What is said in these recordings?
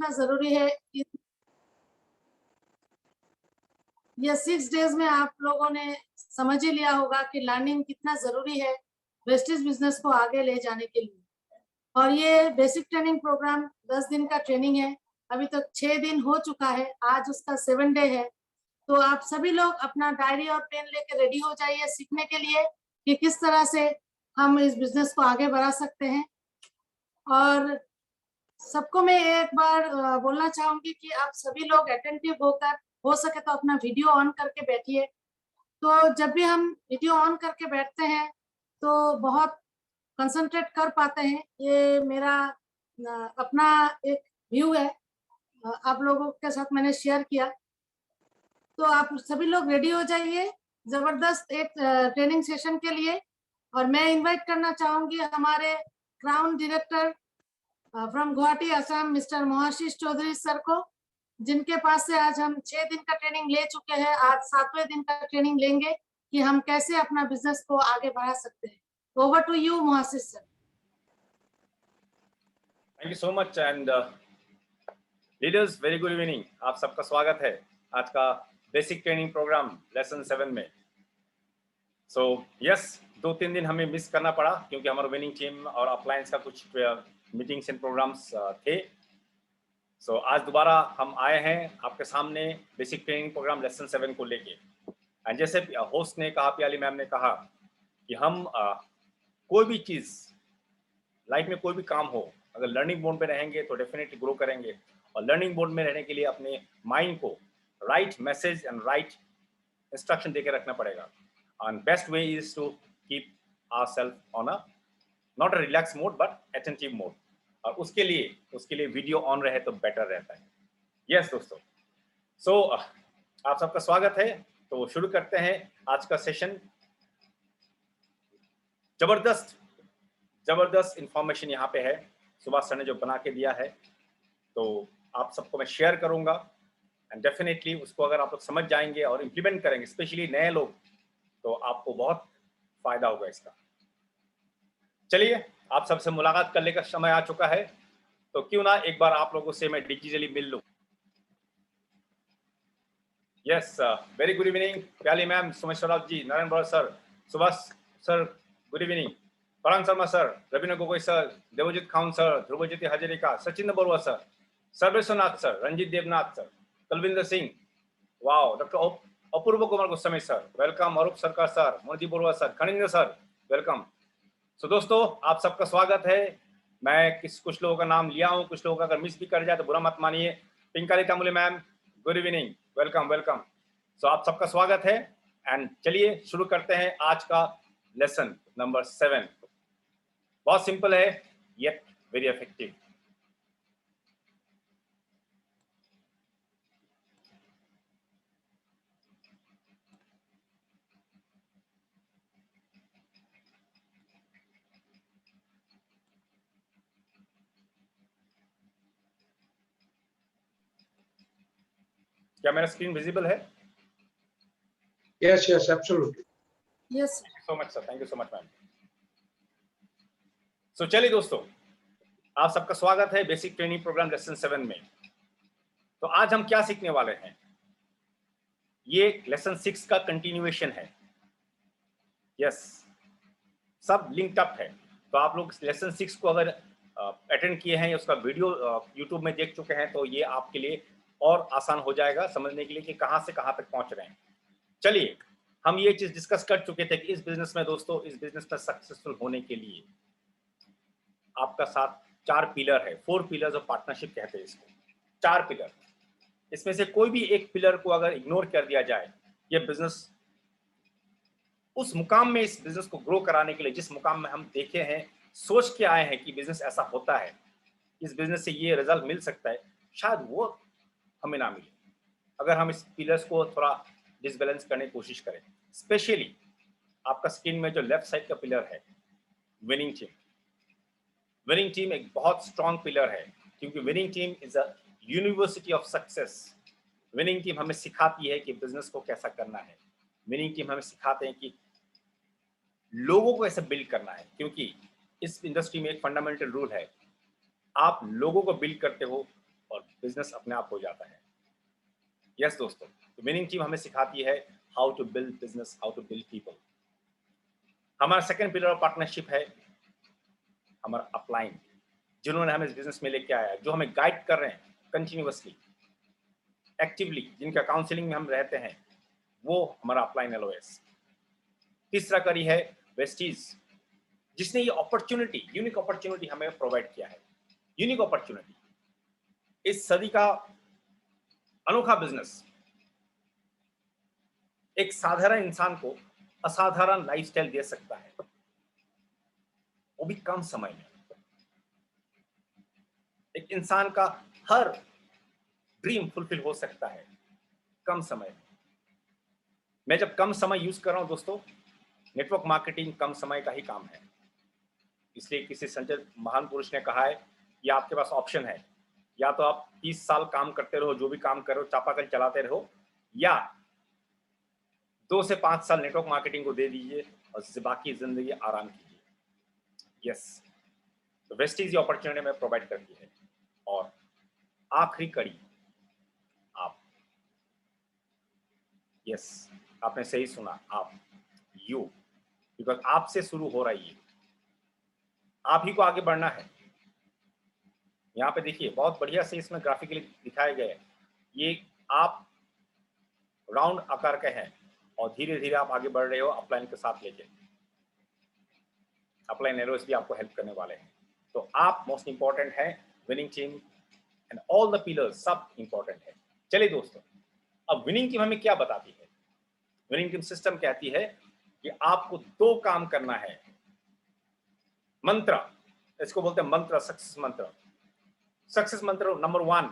कितना जरूरी है। ये 6 डेज में आप लोगों ने समझ ही लिया होगा कि लर्निंग कितना जरूरी है वेस्टेज बिजनेस को आगे ले जाने के लिए। और ये बेसिक ट्रेनिंग प्रोग्राम 10 दिन का ट्रेनिंग है। अभी तक 6 दिन हो चुका है, आज उसका 7 डे है। तो आप सभी लोग अपना डायरी और पेन लेके रेडी हो जाइए सीखने के लिए कि किस तरह से हम इस बिजनेस को आगे बढ़ा सकते हैं। और सबको मैं एक बार बोलना चाहूंगी कि आप सभी लोग अटेंटिव होकर, हो सके तो अपना वीडियो ऑन करके बैठिए। तो जब भी हम वीडियो ऑन करके बैठते हैं तो बहुत कंसंट्रेट कर पाते हैं। ये मेरा अपना एक व्यू है, आप लोगों के साथ मैंने शेयर किया। तो आप सभी लोग रेडी हो जाइए जबरदस्त एक ट्रेनिंग सेशन के लिए। और मैं इनवाइट करना चाहूंगी हमारे crown director from Guwahati Assam mister Mohashish Chaudhary sir को, जिनके पास से आज हम 6 दिन का ट्रेनिंग ले चुके हैं। आज 7वें दिन का ट्रेनिंग लेंगे कि हम कैसे अपना बिजनेस को आगे बढ़ा सकते हैं। Over to you Mohashish sir. Thank you so much and leaders, very good evening. आप सबका स्वागत है आज का बेसिक ट्रेनिंग प्रोग्राम लेसन 7 में। सो यस, 2-3 दिन हमें मिस करना पड़ा क्योंकि हमारा विनिंग टीम और अपलायंस का कुछ मीटिंग्स एंड प्रोग्राम्स थे। सो आज दोबारा हम आए हैं आपके सामने बेसिक ट्रेनिंग प्रोग्राम लेसन 7 को लेके। एंड जैसे होस्ट ने कहा, प्याली मैम ने कहा कि हम कोई भी चीज़ लाइफ में, कोई भी काम हो, अगर लर्निंग मोड में रहेंगे तो डेफिनेटली ग्रो करेंगे। और लर्निंग मोड में रहने के लिए अपने माइंड को right message and right instruction देके रखना पड़ेगा। And best way is to keep ourself on a not a relax mode but attentive mode. और उसके लिए वीडियो ऑन रहे तो बेटर रहता है। यस दोस्तों, सो आप सबका स्वागत है। तो शुरू करते हैं आज का सेशन। जबरदस्त इंफॉर्मेशन यहाँ पे है, सुभाष सर ने जो बना के दिया है, तो आप सबको मैं शेयर करूंगा। एंड डेफिनेटली उसको अगर आप लोग समझ जाएंगे और इम्प्लीमेंट करेंगे, स्पेशली नए लोग, तो आपको बहुत फायदा होगा इसका। चलिए, आप सबसे मुलाकात करने का समय आ चुका है, तो क्यों ना एक बार आप लोगों से मैं डिजिटली मिल लूं। Yes, very good evening Pyali ma'am, Someshwar ji, Narayan Bora sir, Subhash sir, good evening, Parag Sharma sir, Ravindra Gogoi sir, Devjit Khaund sir, Dhruvajyoti Hazarika, Sachin Barua sir, Sarveshwarnath sir, Ranjit Devnath sir, Kalvinder Singh, wow, doctor Apurva Kumar Goswami sir, welcome, Arup Sarkar sir, Modi Barua sir, Khanindra sir, welcome. So दोस्तों, आप सबका स्वागत है। मैं कुछ लोगों का नाम लिया हूँ, कुछ लोगों का अगर मिस भी कर जाए तो बुरा मत मानिए। Pinkali Tamuly ma'am, good evening, welcome welcome. So आप सबका स्वागत है। एंड चलिए शुरू करते हैं आज का लेसन नंबर 7। बहुत सिंपल है येट वेरी इफेक्टिव। क्या मेरा स्क्रीन विजिबल है? Yes, yes, absolutely. Yes so much sir, thank you so much ma'am. So चलिए दोस्तों, आप सबका स्वागत है बेसिक ट्रेनिंग प्रोग्राम लेसन 7 में। तो आज हम क्या सीखने वाले हैं? ये लेसन 6 का कंटिन्यूएशन है। यस, सब लिंक्ड अप है। तो आप लोग लेसन 6 को अगर अटेंड किए हैं या उसका वीडियो यूट्यूब में देख चुके हैं तो ये आपके लिए और आसान हो जाएगा समझने के लिए कि कहाँ से कहाँ तक पहुँच रहे हैं। चलिए, हम ये चीज़ डिस्कस कर चुके थे कि इस बिजनेस में दोस्तों, इस बिजनेस में सक्सेसफुल होने के लिए आपका साथ 4 पिलर है। 4 पिलर्स ऑफ पार्टनरशिप कहते हैं इसको, 4 पिलर। इसमें से कोई भी एक पिलर को अगर इग्नोर कर दिया जाए, ये बिजनेस उस मुकाम में, इस बिजनेस को ग्रो कराने के लिए जिस मुकाम में हम देखे हैं, सोच के आए हैं कि बिजनेस ऐसा होता है, इस बिजनेस से ये रिजल्ट मिल सकता है, शायद वो हमें ना मिले अगर हम इस पिलर्स को थोड़ा डिसबैलेंस करने की कोशिश करें। स्पेशली आपका स्क्रीन में जो लेफ्ट साइड का पिलर है, विनिंग टीम। विनिंग टीम एक बहुत स्ट्रॉन्ग पिलर है क्योंकि winning team is a university of success. Winning team हमें सिखाती है कि बिजनेस को कैसा करना है। विनिंग टीम हमें सिखाते हैं कि लोगों को कैसे बिल्ड करना है, क्योंकि इस इंडस्ट्री में एक फंडामेंटल रूल है, आप लोगों को बिल्ड करते हो और बिजनेस अपने आप हो जाता है। यस दोस्तों, तो विनिंग टीम हमें सिखाती है how to build business, how to build people. हमारा सेकंड पिलर ऑफ पार्टनरशिप है हमारा अपलाइन, जिन्होंने हमें इस बिजनेस में लेके आया, जो हमें गाइड कर रहे हैं कंटिन्यूअसली, एक्टिवली, जिनका काउंसलिंग में हम रहते हैं, वो हमारा अपलाइन एलओएस। तीसरा कड़ी है वेस्टीज, जिसने ये अपॉर्चुनिटी, यूनिक अपॉर्चुनिटी हमें प्रोवाइड किया है। यूनिक अपॉर्चुनिटी, इस सदी का अनोखा बिजनेस एक साधारण इंसान को असाधारण लाइफस्टाइल दे सकता है, वो भी कम समय में। एक इंसान का हर ड्रीम फुलफिल हो सकता है कम समय में। मैं जब कम समय यूज कर रहा हूं दोस्तों, नेटवर्क मार्केटिंग कम समय का ही काम है। इसलिए किसी संजय महान पुरुष ने कहा है, या आपके पास ऑप्शन है, या तो आप 30 साल काम करते रहो, जो भी काम करो चापाकल चलाते रहो, या 2 से 5 साल नेटवर्क मार्केटिंग को दे दीजिए और उससे बाकी जिंदगी आराम कीजिए। यस, तो वेस्टीज ये अपॉर्चुनिटी में प्रोवाइड करती है। और आखिरी कड़ी आप, यस, आपने सही सुना, आप, यू, बिकॉज आपसे शुरू हो रही है, आप ही को आगे बढ़ना है। यहाँ पे देखिए बहुत बढ़िया से इसमें ग्राफिकली दिखाया गया है, ये आप राउंड आकार के हैं और धीरे धीरे आप आगे बढ़ रहे हो अपलाइन के साथ लेके। अपलाइन एरोस भी आपको हेल्प करने वाले हैं। तो आप मोस्ट इंपॉर्टेंट है, winning team and all the pillars सब इंपॉर्टेंट है। चलिए दोस्तों, अब विनिंग टीम हमें क्या बताती है? विनिंग टीम सिस्टम कहती है कि आपको 2 काम करना है। मंत्र, इसको बोलते हैं मंत्र, सक्सेस मंत्र। सक्सेस मंत्र नंबर 1,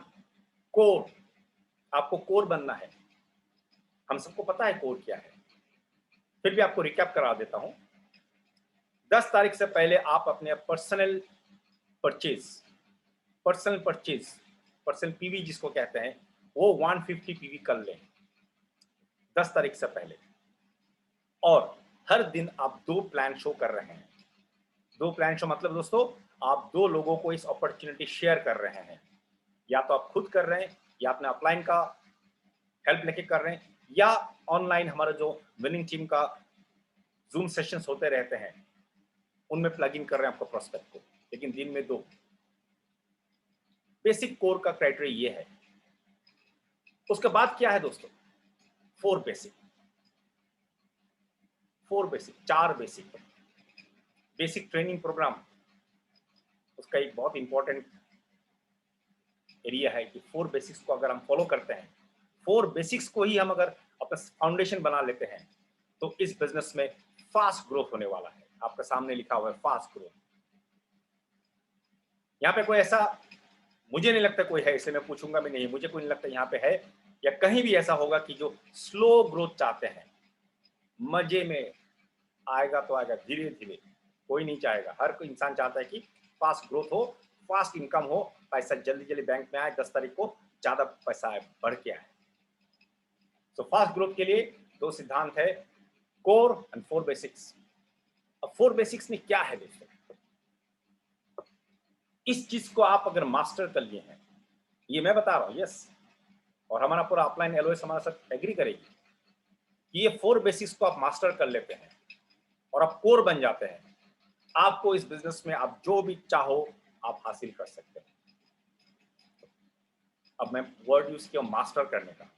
कोर। आपको कोर बनना है। हम सबको पता है कोर क्या है, फिर भी आपको रिकैप करा देता हूं। 10 तारीख से पहले आप अपने पर्सनल परचेज, पर्सनल पीवी जिसको कहते हैं, वो 150 पीवी कर लें 10 तारीख से पहले। और हर दिन आप 2 प्लान शो कर रहे हैं। 2 प्लान शो मतलब दोस्तों, आप 2 लोगों को इस अपॉर्चुनिटी शेयर कर रहे हैं। या तो आप खुद कर रहे हैं, या अपने अपलाइन का हेल्प लेके कर रहे हैं, या ऑनलाइन हमारा जो विनिंग टीम का जूम सेशंस होते रहते हैं, उनमें प्लग इन कर रहे हैं आपको प्रोस्पेक्ट को, लेकिन दिन में 2। बेसिक कोर का क्राइटेरिया ये है। उसके बाद क्या है दोस्तों? 4 basic, 4 basic basic training programme. उसका एक बहुत इंपॉर्टेंट एरिया है कि 4 बेसिक्स को अगर हम फॉलो करते हैं, 4 बेसिक्स को ही हम अगर अपना फाउंडेशन बना लेते हैं, तो इस बिजनेस में फास्ट ग्रोथ होने वाला है। आपके सामने लिखा हुआ है फास्ट ग्रोथ। यहाँ पे कोई ऐसा, मुझे नहीं लगता कोई है, इसे मैं पूछूंगा भी नहीं, मुझे कोई नहीं लगता यहाँ पे है या कहीं भी ऐसा होगा कि जो स्लो ग्रोथ चाहते हैं, मजे में आएगा तो आएगा धीरे धीरे, कोई नहीं चाहेगा। हर कोई इंसान चाहता है कि फास्ट ग्रोथ हो, फास्ट इनकम हो, पैसा जल्दी जल्दी बैंक में आए, 10 तारीख को ज्यादा पैसा आए, बढ़ के आए। तो फास्ट ग्रोथ के लिए 2 सिद्धांत है, कोर एंड 4 बेसिक्स। अब 4 बेसिक्स में क्या है दोस्तों? इस चीज को आप अगर मास्टर कर लिए हैं, ये मैं बता रहा हूं, यस, और हमारा पूरा अपलाइन एलओएस हमारा साथ एग्री करेगी कि ये 4 बेसिक्स को आप मास्टर कर लेते हैं और आप कोर बन जाते हैं, आपको इस बिजनेस में आप जो भी चाहो आप हासिल कर सकते हैं। अब मैं वर्ड यूज किया मास्टर करने का,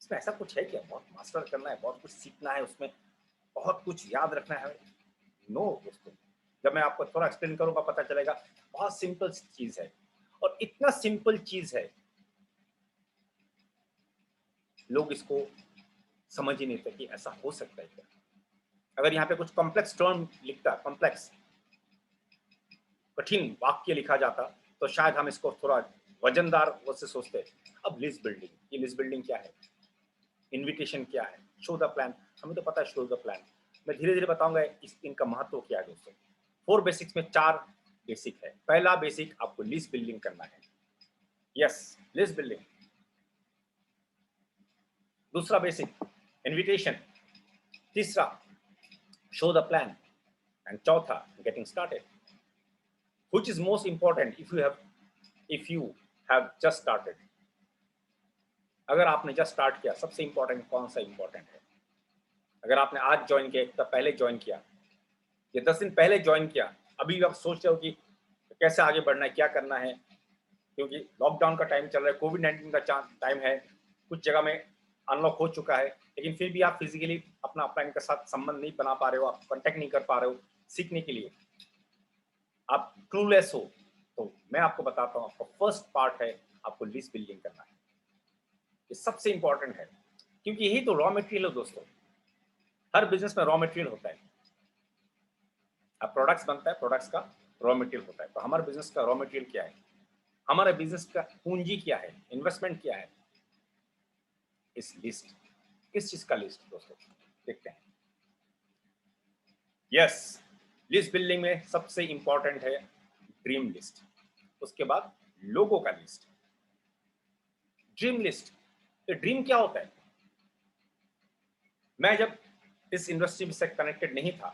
इसमें ऐसा कुछ है क्या बहुत मास्टर करना है, बहुत कुछ सीखना है, उसमें बहुत कुछ याद रखना है? नो दोस्तों, जब मैं आपको थोड़ा एक्सप्लेन करूंगा पता चलेगा। बहुत सिंपल चीज है, और इतना सिंपल चीज है लोग इसको समझ ही नहीं सकते कि ऐसा हो सकता है क्या। अगर यहाँ पे कुछ कॉम्प्लेक्स टर्म लिखता, कॉम्प्लेक्स कठिन वाक्य लिखा जाता, तो शायद हम इसको थोड़ा वजनदार से सोचते। अब लिस्ट बिल्डिंग, ये लिस्ट बिल्डिंग क्या है, इन्विटेशन क्या है, शो द प्लान, हमें तो पता है शो द प्लान। मैं धीरे धीरे बताऊंगा इनका महत्व क्या है दोस्तों। 4 बेसिक्स में 4 बेसिक है। पहला बेसिक, आपको लिस्ट बिल्डिंग करना है, यस, लिस्ट बिल्डिंग। दूसरा बेसिक, इन्विटेशन। तीसरा, शो द प्लान, एंड चौथा, getting started. Which is most important if you have just started. अगर आपने जस्ट स्टार्ट किया, सबसे इंपॉर्टेंट कौन सा इंपॉर्टेंट है? अगर आपने आज ज्वाइन किया, एक पहले ज्वाइन किया या 10 दिन पहले ज्वाइन किया, अभी आप सोच रहे हो कि कैसे आगे बढ़ना है, क्या करना है, क्योंकि लॉकडाउन का टाइम चल रहा है, कोविड-19 का टाइम है, कुछ जगह में अनलॉक हो चुका है, लेकिन फिर भी आप फिजिकली अपना अपलाइन के साथ संबंध नहीं बना पा रहे हो, आप कांटेक्ट नहीं कर पा रहे हो सीखने के लिए, आप क्लूलेस हो, तो मैं आपको बताता हूँ, आपका फर्स्ट पार्ट है, आपको लिस्ट बिल्डिंग करना है। ये सबसे इंपॉर्टेंट है, क्योंकि यही तो रॉ मटेरियल है दोस्तों। हर बिजनेस में रॉ मटेरियल होता है। अब प्रोडक्ट्स बनता है, प्रोडक्ट्स का रॉ मटेरियल होता है। तो हमारे बिजनेस का रॉ मटेरियल क्या है? हमारे बिजनेस का पूंजी क्या है? इन्वेस्टमेंट क्या है? इस लिस्ट, किस चीज का लिस्ट दोस्तों? देखते हैं। यस, लिस्ट बिल्डिंग में सबसे इंपॉर्टेंट है ड्रीम लिस्ट, उसके बाद लोगों का लिस्ट। ड्रीम लिस्ट, तो ड्रीम क्या होता है? मैं जब इस इंडस्ट्री से कनेक्टेड नहीं था,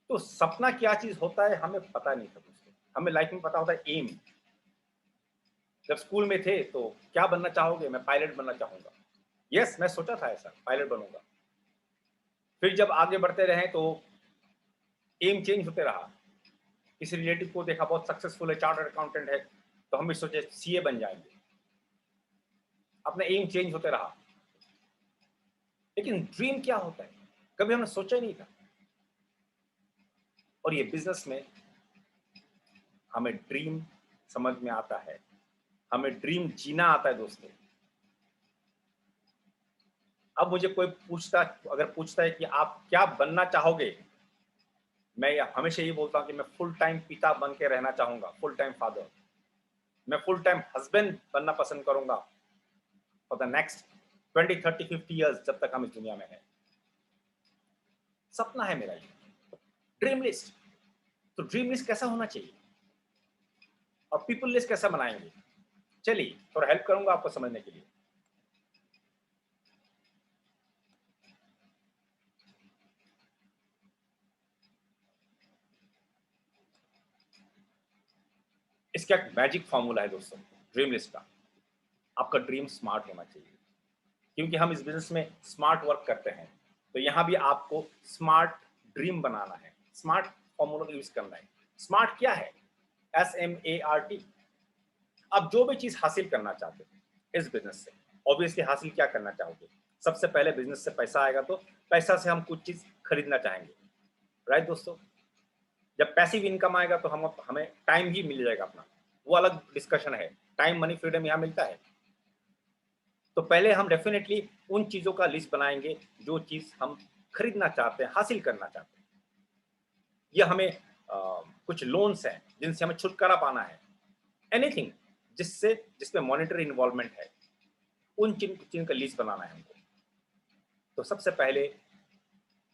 तो सपना क्या चीज होता है हमें पता नहीं था दोस्तों। हमें लाइफ में पता होता है एम। जब स्कूल में थे तो क्या बनना चाहोगे? मैं पायलट बनना चाहूंगा। यस, मैं सोचा था ऐसा, पायलट बनूंगा। फिर जब आगे बढ़ते रहे तो एम चेंज होते रहा। किसी रिलेटिव को देखा बहुत सक्सेसफुल है, चार्टर्ड अकाउंटेंट है, तो हम भी सोचे सीए बन जाएंगे। अपना एम चेंज होते रहा। लेकिन ड्रीम क्या होता है कभी हमने सोचा ही नहीं था। और ये बिजनेस में हमें ड्रीम समझ में आता है, हमें ड्रीम जीना आता है दोस्तों। अब मुझे कोई अगर पूछता है कि आप क्या बनना चाहोगे, मैं हमेशा ये बोलता हूं कि मैं फुल टाइम पिता बन के रहना चाहूंगा, फुल टाइम फादर। मैं फुल टाइम हस्बैंड बनना पसंद करूंगा फॉर द नेक्स्ट 20, 30, 50 ईयर्स, जब तक हम इस दुनिया में हैं। सपना है मेरा ये ड्रीम लिस्ट। तो ड्रीम लिस्ट कैसा होना चाहिए और पीपल लिस्ट कैसा बनाएंगे? चलिए थोड़ा हेल्प करूंगा आपको समझने के लिए। इसका एक मैजिक फॉर्मूला है दोस्तों ड्रीम लिस्ट का। आपका ड्रीम स्मार्ट होना चाहिए, क्योंकि हम इस बिजनेस में स्मार्ट वर्क करते हैं। तो यहां भी आपको स्मार्ट ड्रीम बनाना है, स्मार्ट फॉर्मूला यूज करना है। स्मार्ट क्या है? SMART। आप जो भी चीज हासिल करना चाहते हो इस बिजनेस से, ऑब्वियसली हासिल क्या करना चाहोगे? सबसे पहले बिजनेस से पैसा आएगा, तो पैसा से हम कुछ चीज खरीदना चाहेंगे, राइट दोस्तों? जब पैसिव इनकम आएगा तो हमें टाइम ही मिल जाएगा अपना, वो अलग डिस्कशन है। टाइम, मनी, फ्रीडम यहाँ मिलता है। तो पहले हम डेफिनेटली उन चीजों का लिस्ट बनाएंगे जो चीज हम खरीदना चाहते हैं, हासिल करना चाहते हैं। या हमें कुछ लोन्स हैं जिनसे हमें छुटकारा पाना है, एनीथिंग जिसमें मॉनेटरी इन्वॉल्वमेंट है, उन चीज का लिस्ट बनाना है हमको। तो सबसे पहले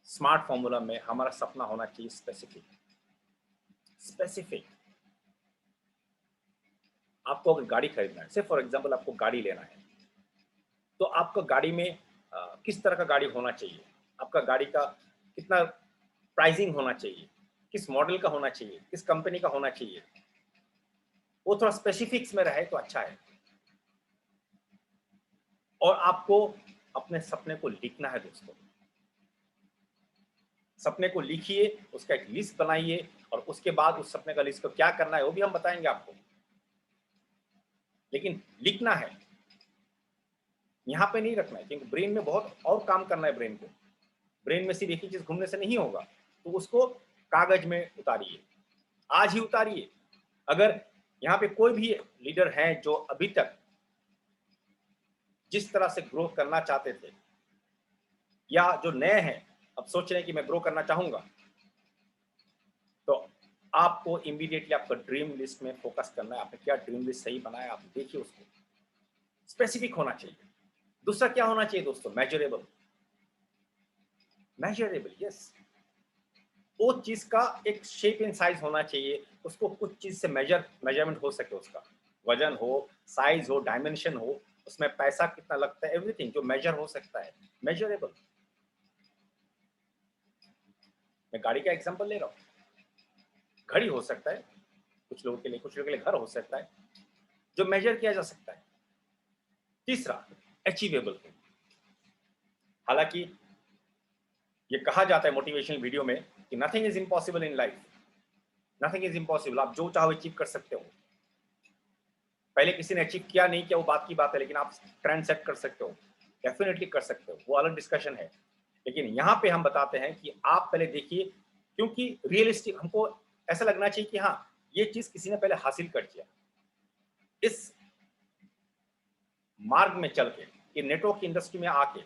स्मार्ट फॉर्मूला में हमारा सपना होना चाहिए स्पेसिफिक। स्पेसिफिक, आपको अगर गाड़ी खरीदना है, से फॉर एग्जांपल आपको गाड़ी लेना है, तो आपको गाड़ी में किस तरह का गाड़ी होना चाहिए, आपका गाड़ी का कितना प्राइसिंग होना चाहिए, किस मॉडल का होना चाहिए, किस कंपनी का होना चाहिए, वो थोड़ा स्पेसिफिक्स में रहे तो अच्छा है। और आपको अपने सपने को लिखना है दोस्तों। सपने को लिखिए, उसका एक लिस्ट बनाइए, और उसके बाद उस सपने का लिस्ट को क्या करना है वो भी हम बताएंगे आपको, लेकिन लिखना है, यहाँ पे नहीं रखना है, क्योंकि ब्रेन में बहुत और काम करना है। ब्रेन में सिर्फ एक ही चीज घूमने से नहीं होगा, तो उसको कागज में उतारिए, आज ही उतारिए। अगर यहाँ पे कोई भी लीडर हैं जो अभी तक जिस तरह से ग्रो करना चाहते थे, या जो नए हैं अब सोच रहे हैं कि मैं ग्रो करना चाहूंगा, तो आपको इमीडिएटली आपका ड्रीम लिस्ट में फोकस करना है। आपने क्या ड्रीम लिस्ट सही बनाया, आप देखिए, उसको स्पेसिफिक होना चाहिए। दूसरा क्या होना चाहिए दोस्तों? मेजरेबल। Measurable, yes. वो चीज का एक शेप एंड साइज होना चाहिए, उसको कुछ चीज से मेजरमेंट हो सके, उसका वजन हो, साइज हो, डायमेंशन हो, उसमें पैसा कितना लगता है, एवरीथिंग जो मेजर हो सकता है, मेजरेबल। मैं गाड़ी का एग्जांपल ले रहा हूँ, घड़ी हो सकता है कुछ लोगों के लिए, कुछ लोगों के लिए घर हो सकता है, जो मेजर किया जा सकता है। तीसरा, अचीवेबल। हालांकि ये कहा जाता है मोटिवेशनल वीडियो में कि nothing is impossible in life, nothing is impossible, आप जो चाहो अचीव कर सकते हो। पहले किसी ने अचीव किया नहीं किया वो बात की बात है, लेकिन आप ट्रेंड सेट कर सकते हो, डेफिनेटली कर सकते हो, वो अलग डिस्कशन है। लेकिन यहाँ पे हम बताते हैं कि आप पहले देखिए, क्योंकि रियलिस्टिक हमको ऐसा लगना चाहिए कि हाँ ये चीज किसी ने पहले हासिल कर लिया। इस मार्ग में चल के, ये नेटवर्क इंडस्ट्री में आके,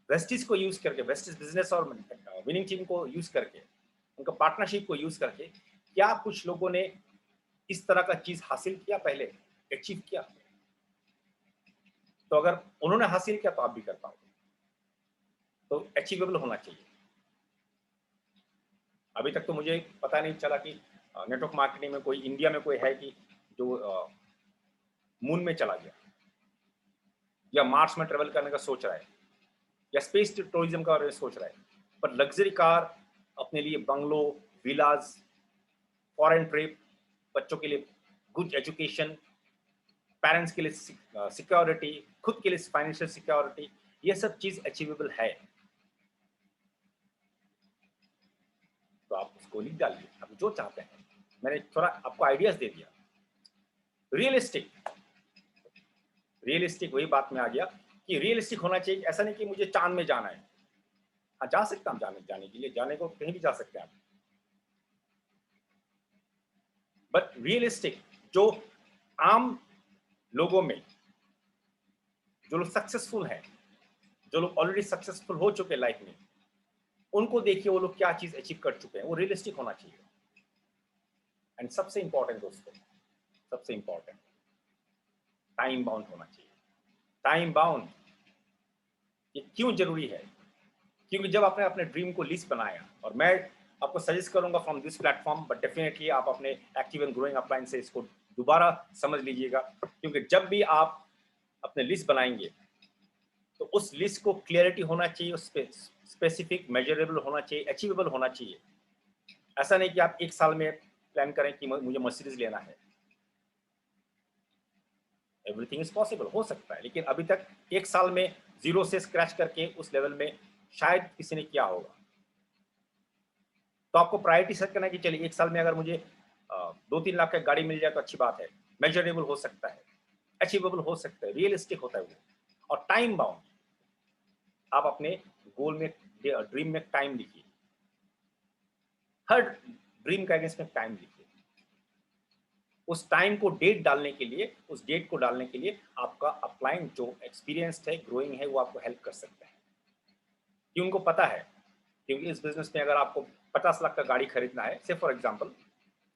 वेस्टिज को यूज करके, वेस्टिज बिजनेस और विनिंग टीम को यूज करके, उनका पार्टनरशिप को यूज करके, क्या कुछ लोगों ने इस तरह का चीज हासिल किया, पहले अचीव किया? तो अगर उन्होंने हासिल किया तो आप भी कर पाओगे। तो अचीवेबल होना चाहिए। अभी तक तो मुझे पता नहीं चला कि नेटवर्क मार्केटिंग में कोई इंडिया में कोई है कि जो मून में चला गया या मार्स में ट्रेवल करने का सोच रहा है या स्पेस टूरिज्म का सोच रहा है, पर लग्जरी कार, अपने लिए बंगलो, विलाज, फॉरेन ट्रिप, बच्चों के लिए गुड एजुकेशन, पेरेंट्स के लिए सिक्योरिटी, खुद के लिए फाइनेंशियल सिक्योरिटी, ये सब चीज अचीवेबल है। तो आप उसको लिख डालिए, आप जो चाहते हैं। मैंने थोड़ा आपको आइडियाज दे दिया। रियलिस्टिक, रियलिस्टिक वही बात में आ गया कि रियलिस्टिक होना चाहिए। ऐसा नहीं कि मुझे चांद में जाना है, हाँ जा सकता हूँ, जाने के लिए, जाने को कहीं भी जा सकते हैं आप, बट रियलिस्टिक जो आम लोगों में, जो लोग सक्सेसफुल हैं, जो लोग ऑलरेडी सक्सेसफुल हो चुके लाइफ में, उनको देखिए वो लोग क्या चीज अचीव कर चुके हैं, वो रियलिस्टिक होना चाहिए। एंड सबसे इंपॉर्टेंट दोस्तों, सबसे इंपॉर्टेंट, टाइम बाउंड होना चाहिए। टाइम बाउंड ये क्यों जरूरी है? क्योंकि जब आपने अपने ड्रीम को लिस्ट बनाया, और मैं आपको सजेस्ट करूंगा from this platform, but definitely आप अपने एक्टिव एंड ग्रोइंग अपलाइन से इसको दोबारा समझ लीजिएगा, क्योंकि जब भी आप अपने लिस्ट बनाएंगे तो उस लिस्ट को क्लियरिटी होना चाहिए, उस स्पेसिफिक, मेजरेबल होना चाहिए, अचीवेबल होना चाहिए। ऐसा नहीं कि आप एक साल में प्लान करें कि मुझे मर्सिडीज लेना है। एवरीथिंग इज पॉसिबल, हो सकता है, लेकिन अभी तक एक साल में जीरो से स्क्रैच करके उस लेवल में शायद किसी ने किया होगा। तो आपको प्रायोरिटी सेट करना है कि चलिए एक साल में अगर मुझे 2-3 लाख का गाड़ी मिल जाए तो अच्छी बात है, मेजरेबल हो सकता है, अचीवेबल हो सकता है, रियलिस्टिक होता है वो। और टाइम बाउंड, आप अपने गोल में, ड्रीम में टाइम लिखिए, हर ड्रीम का अगेंस्ट में टाइम लिखिए। उस टाइम को डेट डालने के लिए, उस डेट को डालने के लिए आपका अपलाइन जो एक्सपीरियंस्ड है, ग्रोइंग है, वो आपको हेल्प कर सकता है। क्यों? उनको पता है, क्योंकि इस बिजनेस में अगर आपको 50 लाख का गाड़ी खरीदना है, से फॉर एग्जांपल,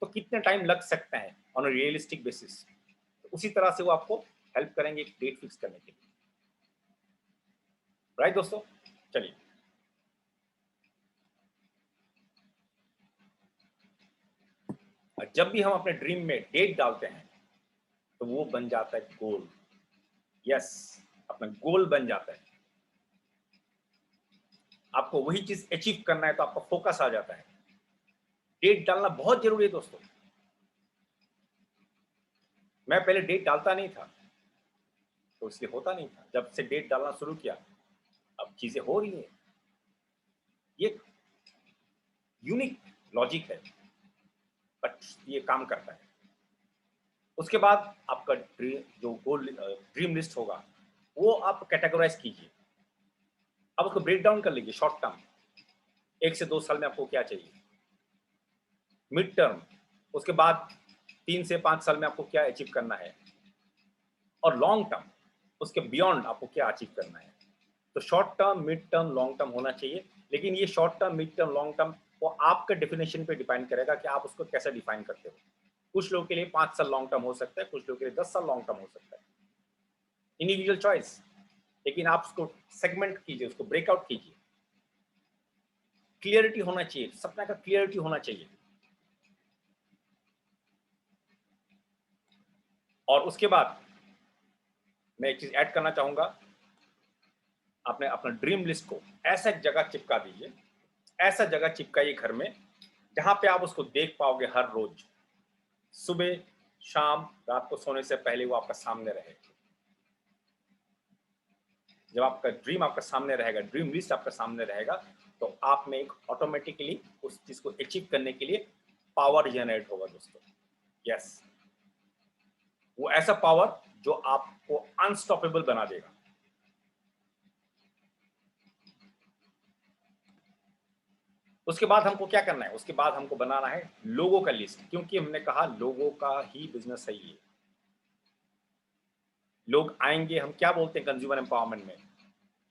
तो कितने टाइम लग सकता है ऑन अ रियलिस्टिक बेसिस, तो उसी तरह से वो आपको हेल्प करेंगे एक डेट फिक्स करने के लिए। राइट दोस्तों? चलिए, जब भी हम अपने ड्रीम में डेट डालते हैं तो वो बन जाता है गोल। यस, अपना गोल बन जाता है। आपको वही चीज अचीव करना है तो आपका फोकस आ जाता है। डेट डालना बहुत जरूरी है दोस्तों। मैं पहले डेट डालता नहीं था, तो इसलिए होता नहीं था। जब से डेट डालना शुरू किया, अब चीजें हो रही है। ये यूनिक लॉजिक है, बट ये काम करता है। उसके बाद आपका जो गोल, ड्रीम लिस्ट होगा, वो आप कैटेगराइज कीजिए। अब उसको ब्रेक डाउन कर लीजिए। शॉर्ट टर्म, 1 से 2 साल में आपको क्या चाहिए, मिड टर्म, उसके बाद 3 से 5 साल में आपको क्या अचीव करना है, और लॉन्ग टर्म, उसके बियॉन्ड आपको क्या अचीव करना है। तो short term, mid term, long term होना चाहिए। लेकिन ये short term, mid term, long term वो आपका डेफिनेशन पे डिपेंड करेगा कि आप उसको कैसे डिफाइन करते हो। कुछ लोगों के लिए 5 साल लॉन्ग टर्म हो सकता है, कुछ लोगों के लिए 10 साल लॉन्ग टर्म हो सकता है, इंडिविजुअल चॉइस। लेकिन आप उसको सेगमेंट कीजिए, उसको ब्रेकआउट कीजिए। क्लियरिटी होना चाहिए, सपना का क्लियरिटी होना चाहिए। और उसके बाद मैं एक चीज ऐड करना चाहूंगा, आपने अपना ड्रीम लिस्ट को ऐसा जगह चिपका दीजिए, ऐसा जगह चिपकाइए घर में, जहां पे आप उसको देख पाओगे हर रोज सुबह शाम रात को सोने से पहले वो आपका सामने रहे। जब आपका ड्रीम आपका सामने रहेगा, ड्रीम लिस्ट आपका सामने रहेगा, तो आप में एक ऑटोमेटिकली उस चीज को अचीव करने के लिए पावर जनरेट होगा दोस्तों। यस, वो ऐसा पावर जो आपको अनस्टॉपेबल बना देगा। उसके बाद हमको क्या करना है? उसके बाद हमको बनाना है लोगों का लिस्ट, क्योंकि हमने कहा लोगों का ही बिजनेस है ये। लोग आएंगे, हम क्या बोलते हैं कंज्यूमर एम्पावरमेंट में,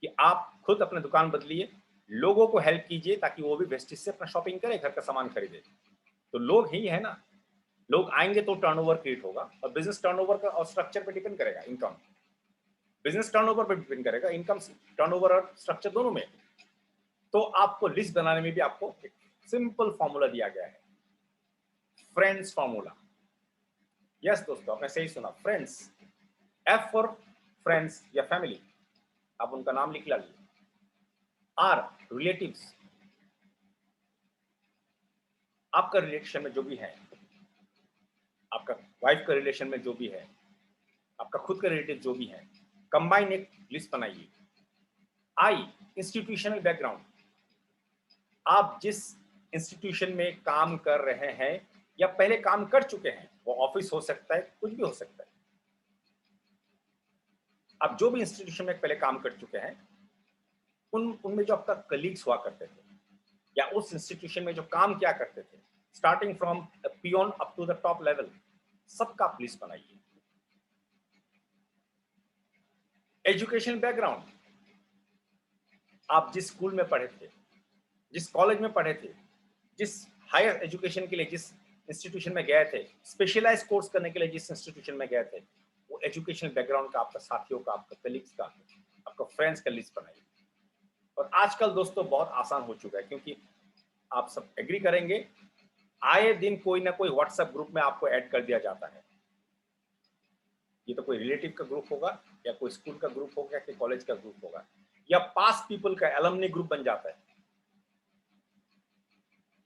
कि आप खुद अपनी दुकान बदलिए, लोगों को हेल्प कीजिए ताकि वो भी वेस्टेज से अपना शॉपिंग करे, घर का सामान खरीदे। तो लोग ही है ना, लोग आएंगे तो टर्नओवर क्रिएट होगा, और बिजनेस टर्नओवर का और स्ट्रक्चर पे डिपेंड करेगा। इनकम बिजनेस टर्नओवर पे डिपेंड करेगा, इनकम टर्नओवर और स्ट्रक्चर दोनों में। तो आपको लिस्ट बनाने में भी आपको एक सिंपल फॉर्मूला दिया गया है, फ्रेंड्स फॉर्मूला। यस दोस्तों, आपने सही सुना, फ्रेंड्स। एफ फॉर फ्रेंड्स या फैमिली, आप उनका नाम लिख लीजिए। आर रिलेटिव्स, आपका रिलेशन में जो भी है, आपका वाइफ का रिलेशन में जो भी है, आपका खुद का रिलेटिव जो भी है, कंबाइन एक लिस्ट बनाइए। आई इंस्टीट्यूशनल बैकग्राउंड, आप जिस इंस्टीट्यूशन में काम कर रहे हैं या पहले काम कर चुके हैं, वो ऑफिस हो सकता है, कुछ भी हो सकता है। आप जो भी इंस्टीट्यूशन में पहले काम कर चुके हैं, उनमें जो आपका कलीग्स हुआ करते थे, या उस इंस्टीट्यूशन में जो काम किया करते थे, starting from peon up to the top level, सबका आप लिस्ट बनाइए। एजुकेशन बैकग्राउंड, आप जिस स्कूल में पढ़े थे, जिस कॉलेज में पढ़े थे, जिस हायर एजुकेशन के लिए जिस इंस्टीट्यूशन में गए थे, स्पेशलाइज कोर्स करने के लिए जिस इंस्टीट्यूशन में गए थे, वो एजुकेशनल बैकग्राउंड का, आपका साथियों का, आपका कलीग्स का, आपका फ्रेंड्स का लिस्ट बनाइए। और आजकल दोस्तों बहुत आसान हो चुका है, क्योंकि आप सब एग्री करेंगे, आए दिन कोई ना कोई व्हाट्सएप ग्रुप में आपको ऐड कर दिया जाता है। ये तो कोई रिलेटिव का ग्रुप होगा, या कोई स्कूल का ग्रुप होगा, या कॉलेज का ग्रुप होगा, या पास पीपल का एलुमनी ग्रुप बन जाता है।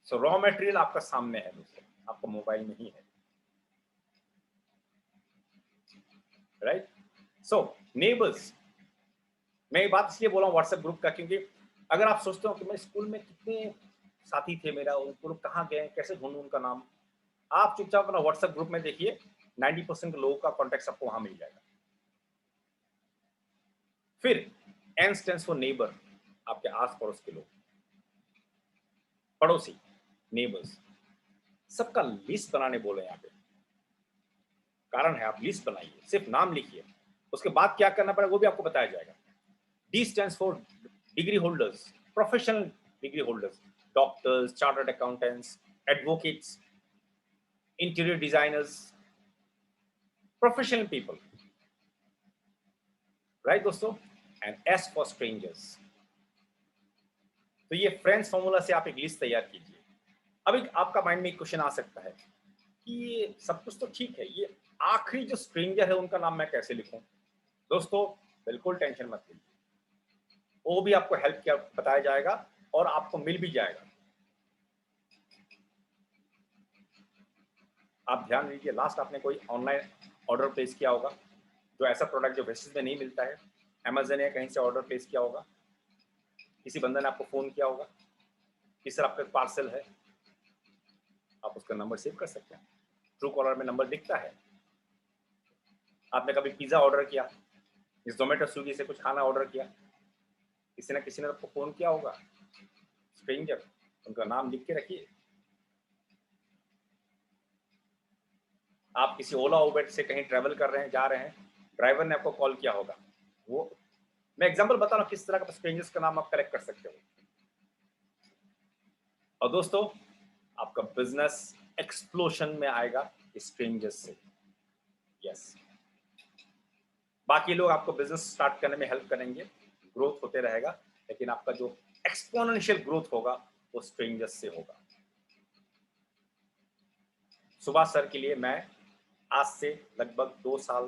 सो रॉ मटेरियल आपका सामने है दोस्तों, आपको मोबाइल में ही है। राइट? सो नेबर्स, मैं ये बात इसलिए बोला हूँ व्हाट्सएप ग्रुप का, क्योंकि अगर आप सोचते हो कि मैं स्कूल में कितने साथी थे मेरा, उनको लोग कहाँ गए, कैसे ढूंढूं उनका नाम, आप चुपचाप अपना व्हाट्सएप ग्रुप में देखिए, 90% लोगों का कॉन्टेक्ट आपको वहां मिल जाएगा। फिर एन स्टैंड्स फॉर नेबर, आपके आस पड़ोस के लोग, पड़ोसी, नेबर्स, सबका लिस्ट बनाने बोले यहाँ पे। कारण है, आप लिस्ट बनाइए, सिर्फ नाम लिखिए, उसके बाद क्या करना पड़ेगा वो भी आपको बताया जाएगा। D stands for degree holders, professional degree holders, doctors, chartered accountants, advocates, interior designers, professional people. Right दोस्तों? And S for strangers. तो ये फ्रेंड्स फॉर्मूला से आप एक लिस्ट तैयार कीजिए। अब एक आपका माइंड में एक क्वेश्चन आ सकता है कि ये सब कुछ तो ठीक है, ये आखिरी जो स्ट्रेंजर है उनका नाम मैं कैसे लिखूं? दोस्तों बिल्कुल टेंशन मत लीजिए, वो भी आपको हेल्प किया बताया जाएगा और आपको मिल भी जाएगा। आप ध्यान दीजिए, लास्ट आपने कोई ऑनलाइन ऑर्डर प्लेस किया होगा, जो ऐसा प्रोडक्ट जो वेस्टेज में नहीं मिलता है, अमेजन या कहीं से ऑर्डर प्लेस किया होगा, किसी बंदे ने आपको फोन किया होगा, किस तरह आपका पार्सल है, आप उसका नंबर सेव कर सकते हैं, ट्रू कॉलर में नंबर दिखता है। आपने कभी पिज्जा ऑर्डर किया, इस जोमेटो स्विगी से कुछ खाना ऑर्डर किया, किसी ना किसी ने आपको फोन किया होगा, स्ट्रेंजर, उनका नाम लिख के रखिए। आप किसी ओला उबेर से कहीं ट्रैवल कर रहे हैं, जा रहे हैं, ड्राइवर ने आपको कॉल किया होगा, वो, मैं एग्जांपल बता रहा हूँ किस तरह का स्ट्रेंजर्स का नाम आप कलेक्ट कर सकते हो। और दोस्तों आपका बिजनेस एक्सप्लोशन में आएगा स्ट्रेंजर्स से। यस, बाकी लोग आपको बिजनेस स्टार्ट करने में हेल्प करेंगे, ग्रोथ होते रहेगा, लेकिन आपका जो एक्सपोनेंशियल ग्रोथ होगा वो स्ट्रेंजर्स से होगा। सुभाष सर के लिए मैं आज से लगभग 2 साल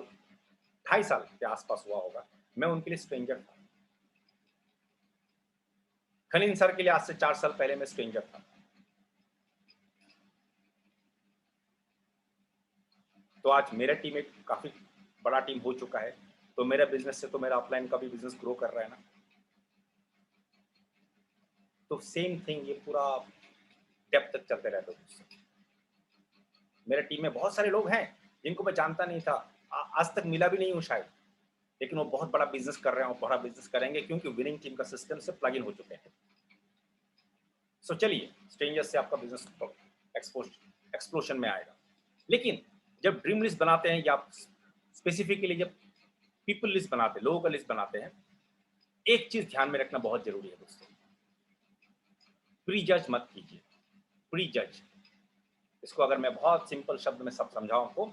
2.5 साल के आसपास हुआ होगा, मैं उनके लिए स्ट्रेंजर था। खलील सर के लिए आज से 4 साल पहले मैं स्ट्रेंजर था। तो आज मेरा टीम एक काफी बड़ा टीम हो चुका है, तो मेरा बिजनेस से तो मेरा अपलाइन का भी बिजनेस ग्रो कर रहा है ना। तो सेम थिंग ये पूरा डेप्थ तक चलते रहता है दोस्तों। मेरे टीम में बहुत सारे लोग हैं जिनको मैं जानता नहीं था, आज तक मिला भी नहीं हूँ शायद, लेकिन वो बहुत बड़ा बिजनेस कर रहे हैं और बड़ा बिजनेस करेंगे क्योंकि विनिंग टीम का सिस्टम से प्लग इन हो चुके हैं। सो चलिए, स्ट्रेंजर्स से आपका बिजनेस एक्सप्लोशन में आएगा। लेकिन जब ड्रीम लिस्ट बनाते हैं या स्पेसिफिकली जब पीपल लिस्ट बनाते हैं, लोगों का लिस्ट बनाते हैं, एक चीज ध्यान में रखना बहुत जरूरी है दोस्तों, प्री जज मत कीजिए। प्री जज, इसको अगर मैं बहुत सिंपल शब्द में सब समझाऊं आपको,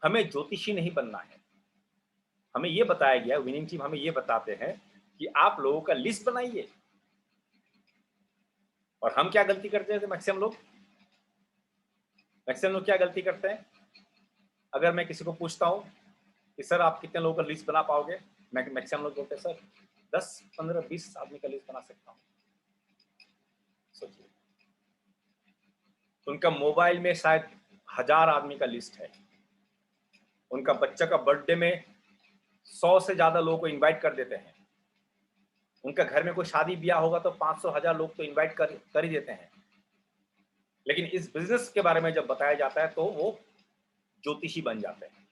हमें ज्योतिषी नहीं बनना है। हमें यह बताया गया, विनिंग टीम हमें यह बताते हैं कि आप लोगों का लिस्ट बनाइए। और हम क्या गलती करते हैं मैक्सिमम लोग क्या गलती करते हैं? अगर मैं किसी को पूछता हूं कि सर आप कितने लोगों का लिस्ट बना पाओगे, मैक्सिमम लोग बोलते हैं सर 10, 15, 20 आदमी का लिस्ट बना सकता हूं। सोचिए, उनका मोबाइल में शायद 1000 आदमी का लिस्ट है, उनका बच्चा का बर्थडे में 100 से ज्यादा लोगों को इनवाइट कर देते हैं, उनका घर में कोई शादी ब्याह होगा तो 500, 1000 लोग तो इनवाइट कर ही देते हैं। लेकिन इस बिजनेस के बारे में जब बताया जाता है तो वो ज्योतिषी बन जाते हैं।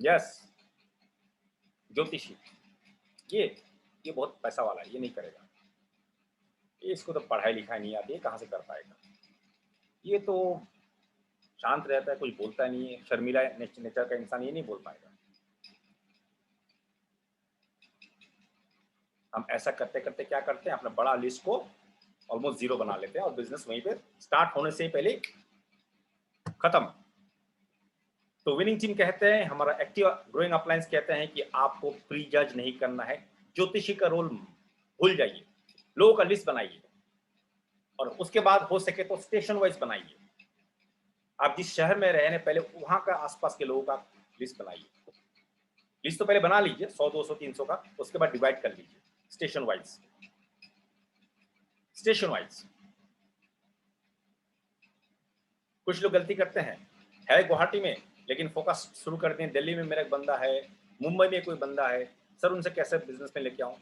यस, ज्योतिषी, ये बहुत पैसा वाला है, ये नहीं करेगा, इसको तो पढ़ाई लिखाई नहीं आती है, कहाँ से कर पाएगा, ये तो शांत रहता है, कुछ बोलता नहीं है, शर्मीला नेचर का इंसान, ये नहीं बोल पाएगा। हम ऐसा करते करते क्या करते हैं, अपना बड़ा लिस्ट को ऑलमोस्ट जीरो बना लेते हैं और बिजनेस वहीं पे स्टार्ट होने से पहले खत्म। तो विनिंग टीम कहते हैं, हमारा एक्टिव ग्रोइंग अपलायंस कहते हैं कि आपको प्री जज नहीं करना है, ज्योतिषी का रोल भूल जाइए, लोगों का लिस्ट बनाइए और उसके बाद हो सके तो स्टेशन वाइज बनाइए। आप जिस शहर में रहने पहले वहां का आसपास के लोगों का लिस्ट बनाइए। लिस्ट तो पहले बना लीजिए 100, 200, 300 का, उसके बाद डिवाइड कर लीजिए स्टेशन वाइज। स्टेशन वाइज कुछ लोग गलती करते हैं, है गुवाहाटी में लेकिन फोकस शुरू करते हैं दिल्ली में मेरा एक बंदा है, मुंबई में कोई बंदा है, सर उनसे कैसे बिजनेस में लेके आऊं?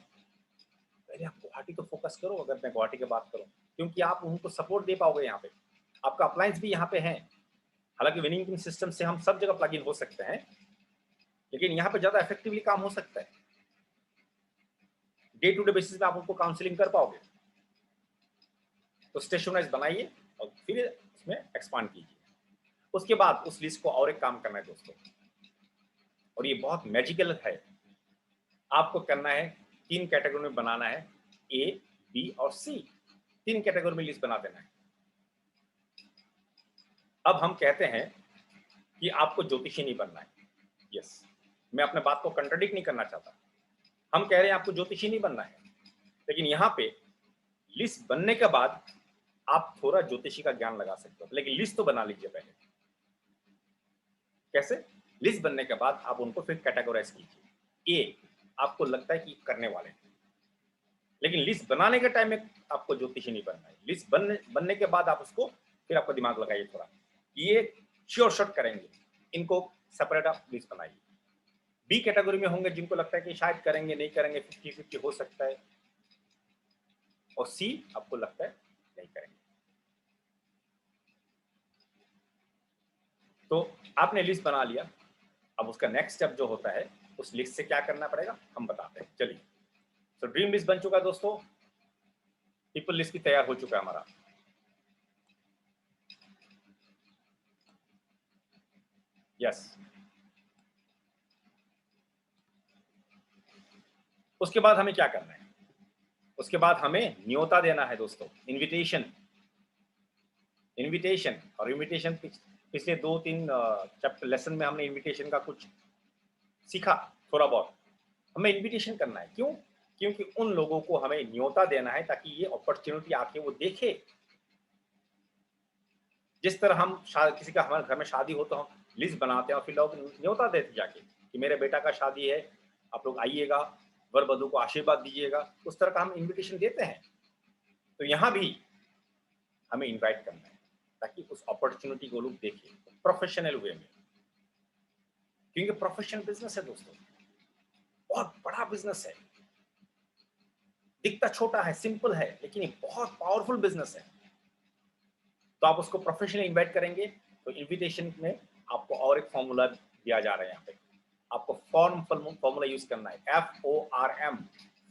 पहले आप गुवाहाटी तो फोकस करो, अगर मैं गुवाहाटी की बात करूं, क्योंकि आप उनको सपोर्ट दे पाओगे, यहाँ पे आपका अप्लायंस भी यहाँ पे है। हालांकि विनिंग सिस्टम से हम सब जगह प्लग इन हो सकते हैं, लेकिन यहाँ पे ज्यादा इफेक्टिवली काम हो सकता है। डे टू डे बेसिस पे आप उनको काउंसलिंग कर पाओगे। तो स्टेशन वाइज बनाइए और फिर उसमें एक्सपांड कीजिए। उसके बाद उस लिस्ट को और एक काम करना है दोस्तों, और ये बहुत मैजिकल है। आपको करना है 3 कैटेगरी में बनाना है, ए, बी और सी, 3 कैटेगरी में लिस्ट बना देना है। अब हम कहते हैं कि आपको ज्योतिषी नहीं बनना है। यस, मैं अपने बात को कंट्राडिक्ट नहीं करना चाहता, हम कह रहे हैं आपको ज्योतिषी नहीं बनना है, लेकिन यहाँ पे लिस्ट बनने के बाद आप थोड़ा ज्योतिषी का ज्ञान लगा सकते हो, लेकिन लिस्ट तो बना लीजिए पहले। कैसे? लिस्ट बनने के बाद आप उनको फिर कैटेगराइज कीजिए। ए आपको लगता है कि करने वाले हैं, लेकिन लिस्ट बनाने के टाइम में आपको ज्योतिषी नहीं बनना है। लिस्ट बनने के बाद आप उसको फिर आपको दिमाग लगाइए थोड़ा, ये श्योर शॉट करेंगे, इनको सेपरेट आप लिस्ट बनाइए। बी कैटेगरी में होंगे जिनको लगता है कि शायद करेंगे नहीं करेंगे, 50-50 हो सकता है, और सी आपको लगता है नहीं करेंगे। तो आपने लिस्ट बना लिया, अब उसका नेक्स्ट स्टेप जो होता है, उस लिस्ट से क्या करना पड़ेगा हम बताते हैं। चलिए, तो ड्रीम लिस्ट बन चुका है दोस्तों, पीपल लिस्ट भी तैयार हो चुका है हमारा। यस, उसके बाद हमें क्या करना है? उसके बाद हमें न्योता देना है दोस्तों, इनविटेशन। और इनविटेशन पिछले 2-3 चैप्टर लेसन में हमने इनविटेशन का कुछ सीखा, थोड़ा बहुत। हमें इनविटेशन करना है, क्यों? क्योंकि उन लोगों को हमें न्योता देना है ताकि ये अपॉर्चुनिटी आके वो देखे। जिस तरह हम किसी का हमारे घर में शादी हो तो हम लिस्ट बनाते हैं और फिर लोग न्योता देते जाके कि मेरे बेटा का शादी है, आप लोग आइएगा, वर वधू को आशीर्वाद दीजिएगा, उस तरह का हम इनविटेशन देते हैं। तो यहाँ भी हमें इनवाइट करना है ताकि उस अपॉर्चुनिटी को लोग देखें प्रोफेशनल वे में। क्योंकि प्रोफेशनल बिजनेस है दोस्तों, बहुत बड़ा बिजनेस है, दिखता छोटा है, सिंपल है, लेकिन ये बहुत पावरफुल बिजनेस है। तो आप उसको प्रोफेशनली इन्वाइट करेंगे तो इनविटेशन में आपको और एक फॉर्मूला दिया जा रहा है। यहाँ पे आपको फॉर्मूला यूज करना है, FORM,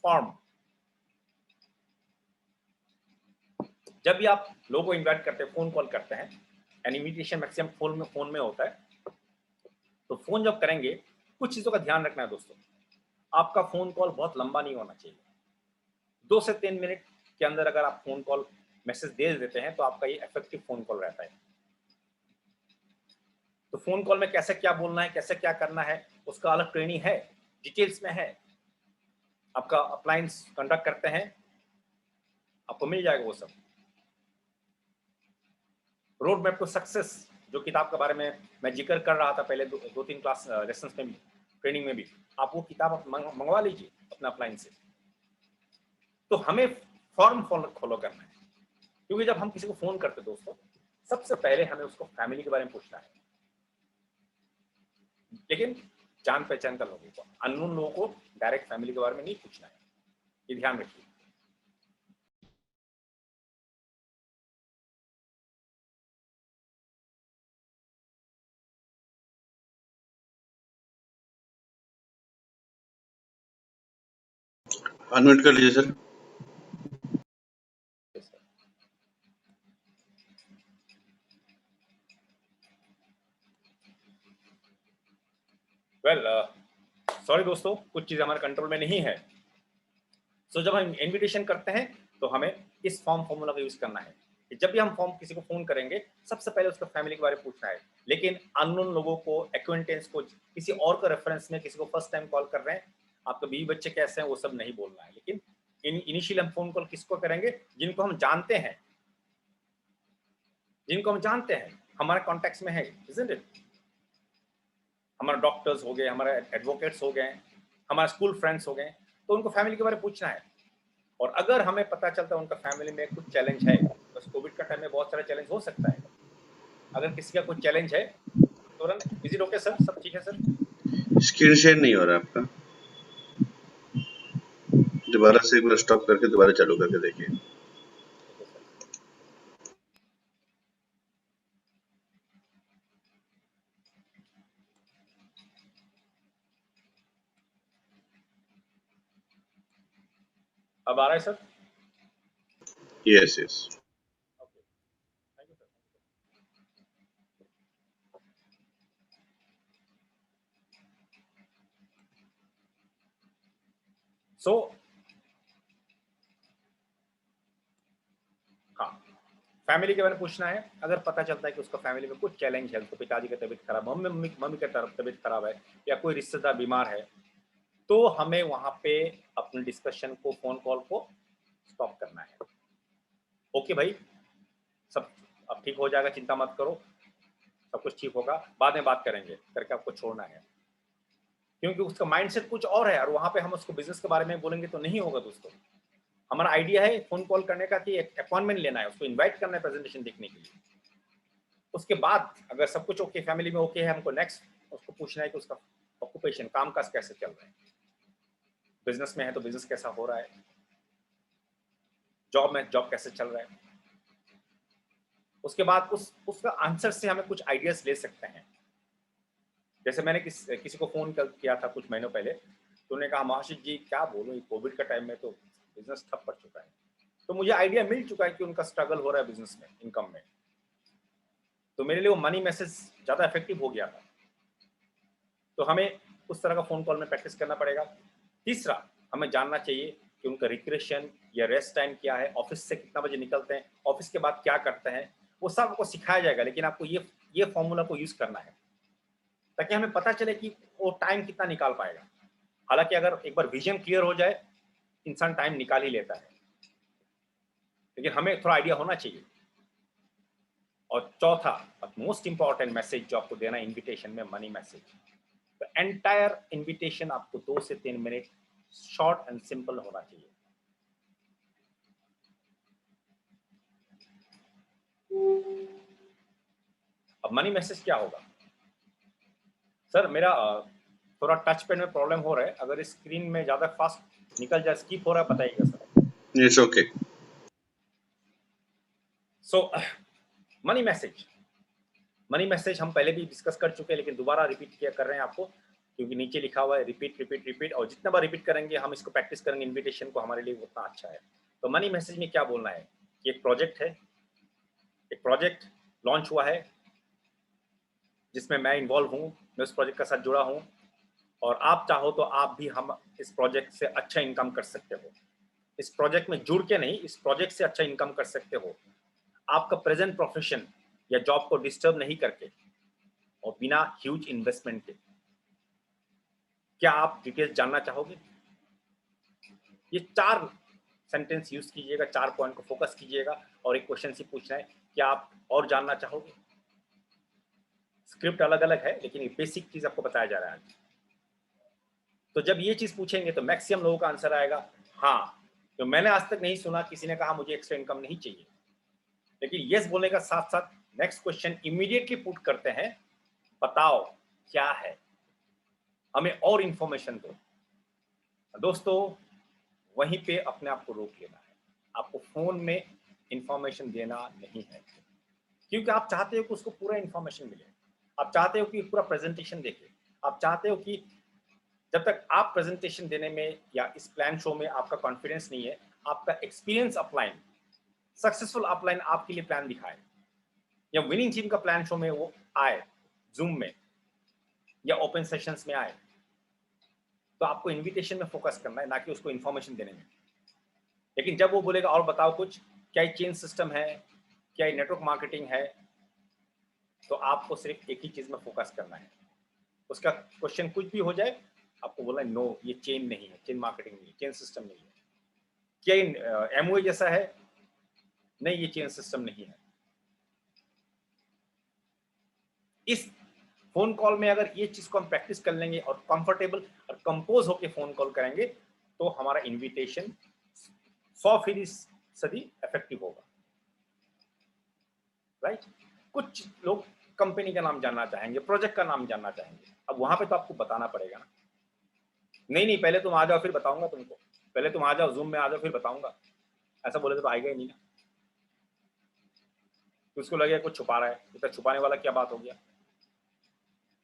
फॉर्म। जब भी आप लोगों को इन्वाइट करते हैं, फोन कॉल करते हैं, एंड इनविटेशन मैक्सिमम फोन में होता है, तो फोन जब करेंगे कुछ चीजों का ध्यान रखना है दोस्तों। आपका फोन कॉल बहुत लंबा नहीं होना चाहिए। 2 से 3 मिनट के अंदर अगर आप फोन कॉल मैसेज दे देते हैं तो आपका ये इफेक्टिव फोन कॉल रहता है। तो फोन कॉल में कैसे क्या बोलना है, कैसे क्या करना है, उसका अलग ट्रेनिंग है, डिटेल्स में है। आपका अप्लायंस कंडक्ट करते हैं, आपको मिल जाएगा वो सब। रोड मैप टू सक्सेस, जो किताब के बारे में मैं जिक्र कर रहा था पहले 2-3 क्लास लेसन में भी, ट्रेनिंग में भी, आप वो किताब आप मंगवा लीजिए अपने अप्लायंस से। तो हमें फॉर्म फॉलो करना है, क्योंकि जब हम किसी को फोन करते दोस्तों, सबसे पहले हमें उसको फैमिली के बारे में पूछना है, लेकिन जान पहचान का लोगों को, अननोन लोगों को डायरेक्ट फैमिली के बारे में नहीं पूछना है, ये ध्यान रखिए। अनम्यूट कर लीजिए सर। वेल सॉरी दोस्तों, कुछ चीज़ हमारे कंट्रोल में नहीं है। सो जब हम इनविटेशन करते हैं तो हमें इस फॉर्मूला का यूज करना है कि जब भी हम किसी को फोन करेंगे, सबसे पहले उसका फैमिली के बारे में पूछना है। लेकिन अननोन लोगों को, एक्वेंटेंस को, किसी और का रेफरेंस में किसी को फर्स्ट टाइम कॉल कर रहे हैं, आपके बीवी बच्चे कैसे हैं, वो सब नहीं बोलना है। लेकिन इनिशियल हम फोन कॉल किसको करेंगे? जिनको हम जानते हैं, हमारे कॉन्टेक्ट में है, isn't it? हमारे डॉक्टर्स हो गए, हमारे एडवोकेट्स हो गए, हमारे स्कूल फ्रेंड्स हो गए, तो उनको फैमिली के बारे में पूछना है। और अगर हमें पता चलता है उनका फैमिली में कुछ चैलेंज है, बस कोविड का टाइम में बहुत सारे चैलेंज हो सकता है, अगर किसी का कुछ चैलेंज है तुरंत विजिट। ओके सर, सब ठीक है सर? स्क्रीन शेयर नहीं हो रहा आपका, दोबारा से एक बार स्टॉप करके दोबारा चालू करके देखिए। Okay sir. अब आ रहा है sir? Yes yes. Okay, thank you sir. So हाँ, फैमिली के बारे में पूछना है। अगर पता चलता है कि उसका फैमिली में कुछ चैलेंज है, उसको पिताजी की तबीयत खराब, मम्मी का तबीयत खराब है, या कोई रिश्तेदार बीमार है, तो हमें वहां पे अपने डिस्कशन को, फोन कॉल को स्टॉप करना है। ओके भाई, सब अब ठीक हो जाएगा, चिंता मत करो, सब कुछ ठीक होगा, बाद में बात करेंगे करके आपको छोड़ना है। क्योंकि उसका माइंडसेट कुछ और है, और वहां पे हम उसको बिजनेस के बारे में बोलेंगे तो नहीं होगा दोस्तों। हमारा आइडिया है फोन कॉल करने का कि एक अपॉइंटमेंट लेना है, उसको इनवाइट करना है प्रेजेंटेशन देखने के लिए। उसके बाद अगर सब कुछ ओके, फैमिली में ओके है, हमको नेक्स्ट उसको पूछना है कि उसका ऑक्यूपेशन, काम काज कैसे चल रहा है, बिजनेस में है तो बिजनेस कैसा हो रहा है, जॉब में जॉब कैसे चल रहा है। उसके बाद उसका आंसर से हमें कुछ आइडियाज ले सकते हैं। जैसे मैंने किसी को फोन किया था कुछ महीनों पहले, तो उन्होंने कहा महाशिष जी क्या बोलूं, कोविड का टाइम में तो बिजनेस ठप पड़ चुका है। तो मुझे आइडिया मिल चुका है कि उनका स्ट्रगल हो रहा है बिजनेस में, इनकम में। तो मेरे लिए वो मनी मैसेज ज्यादा इफेक्टिव हो गया था। तो हमें उस तरह का फोन कॉल में प्रैक्टिस करना पड़ेगा। तीसरा, हमें जानना चाहिए कि उनका रिक्रेशन या रेस्ट टाइम क्या है, ऑफिस से कितना बजे निकलते हैं, ऑफिस के बाद क्या करते हैं, वो सब आपको सिखाया जाएगा। लेकिन आपको ये फॉर्मूला को यूज करना है ताकि हमें पता चले कि वो टाइम कितना निकाल पाएगा। हालांकि अगर एक बार विजन क्लियर हो जाए, इंसान टाइम निकाल ही लेता है, लेकिन हमें थोड़ा आइडिया होना चाहिए। और चौथा, मोस्ट इंपॉर्टेंट मैसेज जो आपको देना है इन्विटेशन में, मनी मैसेज। तो एंटायर इन्विटेशन आपको 2 से 3 मिनट शॉर्ट एंड सिंपल होना चाहिए। अब मनी मैसेज क्या होगा? सर मेरा थोड़ा टच पैड में प्रॉब्लम हो रहा है, अगर स्क्रीन में ज्यादा फास्ट निकल जाए, स्किप हो रहा है, बताइएगा sir. It's okay. So money message हम पहले भी डिस्कस कर चुके हैं, लेकिन दोबारा रिपीट किया कर रहे हैं आपको, क्योंकि नीचे लिखा हुआ है रिपीट रिपीट रिपीट, और जितना बार रिपीट करेंगे हम इसको प्रैक्टिस करेंगे इन्विटेशन को, हमारे लिए उतना अच्छा है। तो मनी मैसेज में क्या बोलना है कि एक प्रोजेक्ट है, एक प्रोजेक्ट लॉन्च हुआ है जिसमें मैं इन्वॉल्व हूँ, मैं उस प्रोजेक्ट के साथ जुड़ा हूँ, और आप चाहो तो आप भी हम इस प्रोजेक्ट से अच्छा इनकम कर सकते हो। इस प्रोजेक्ट में जुड़ के नहीं, इस प्रोजेक्ट से अच्छा इनकम कर सकते हो, आपका प्रेजेंट प्रोफेशन या जॉब को डिस्टर्ब नहीं करके और बिना ह्यूज इन्वेस्टमेंट के। क्या आप डिटेल्स जानना चाहोगे? ये 4 सेंटेंस यूज कीजिएगा, 4 पॉइंट को फोकस कीजिएगा, और एक क्वेश्चन से पूछना है, क्या आप और जानना चाहोगे? स्क्रिप्ट अलग अलग है, लेकिन ये बेसिक चीज आपको बताया जा रहा है। तो जब ये चीज पूछेंगे तो मैक्सिमम लोगों का आंसर आएगा हाँ। तो मैंने आज तक नहीं सुना किसी ने कहा मुझे एक्स्ट्रा इनकम नहीं चाहिए। लेकिन यस बोलने का साथ साथ नेक्स्ट क्वेश्चन इमीडिएटली पुट करते हैं, बताओ क्या है, हमें और इंफॉर्मेशन दो। दोस्तों वहीं पे अपने आप को रोक लेना है, आपको फोन में इंफॉर्मेशन देना नहीं है, क्योंकि आप चाहते हो कि उसको पूरा इंफॉर्मेशन मिले, आप चाहते हो कि पूरा प्रेजेंटेशन देखे, आप चाहते हो कि जब तक आप प्रेजेंटेशन देने में या इस प्लान शो में आपका कॉन्फिडेंस नहीं है, आपका एक्सपीरियंस अपलाइन, सक्सेसफुल अपलाइन आपके लिए प्लान दिखाए, या विनिंग टीम का प्लान शो में वो आए, जूम में या ओपन सेशंस में आए, तो आपको इनविटेशन में फोकस करना है, ना कि उसको इन्फॉर्मेशन देने में। लेकिन जब वो बोलेगा और बताओ कुछ, क्या ये चेंज सिस्टम है, क्या ये नेटवर्क मार्केटिंग है, तो आपको सिर्फ एक ही चीज में फोकस करना है। उसका क्वेश्चन कुछ भी हो जाए, आपको बोलना है नो, ये चेन नहीं है, चेन मार्केटिंग नहीं है, चेन सिस्टम नहीं है। क्या ये एमओए जैसा है? नहीं, ये चेन सिस्टम नहीं है। इस फोन कॉल में अगर ये चीज को हम प्रैक्टिस कर लेंगे और कंफर्टेबल और कंपोज होकर फोन कॉल करेंगे, तो हमारा इनविटेशन 100% इफेक्टिव होगा। राइट? कुछ लोग कंपनी का नाम जानना चाहेंगे, प्रोजेक्ट का नाम जानना चाहेंगे, अब वहां पे तो आपको बताना पड़ेगा ना, नहीं पहले तुम आ जाओ फिर बताऊंगा तुमको, पहले तुम आ जाओ जूम में आ जाओ फिर बताऊंगा, ऐसा बोले तो आएगा ही नहीं ना। तो उसको लगेगा कुछ छुपा रहा है, इतना छुपाने वाला क्या बात हो गया।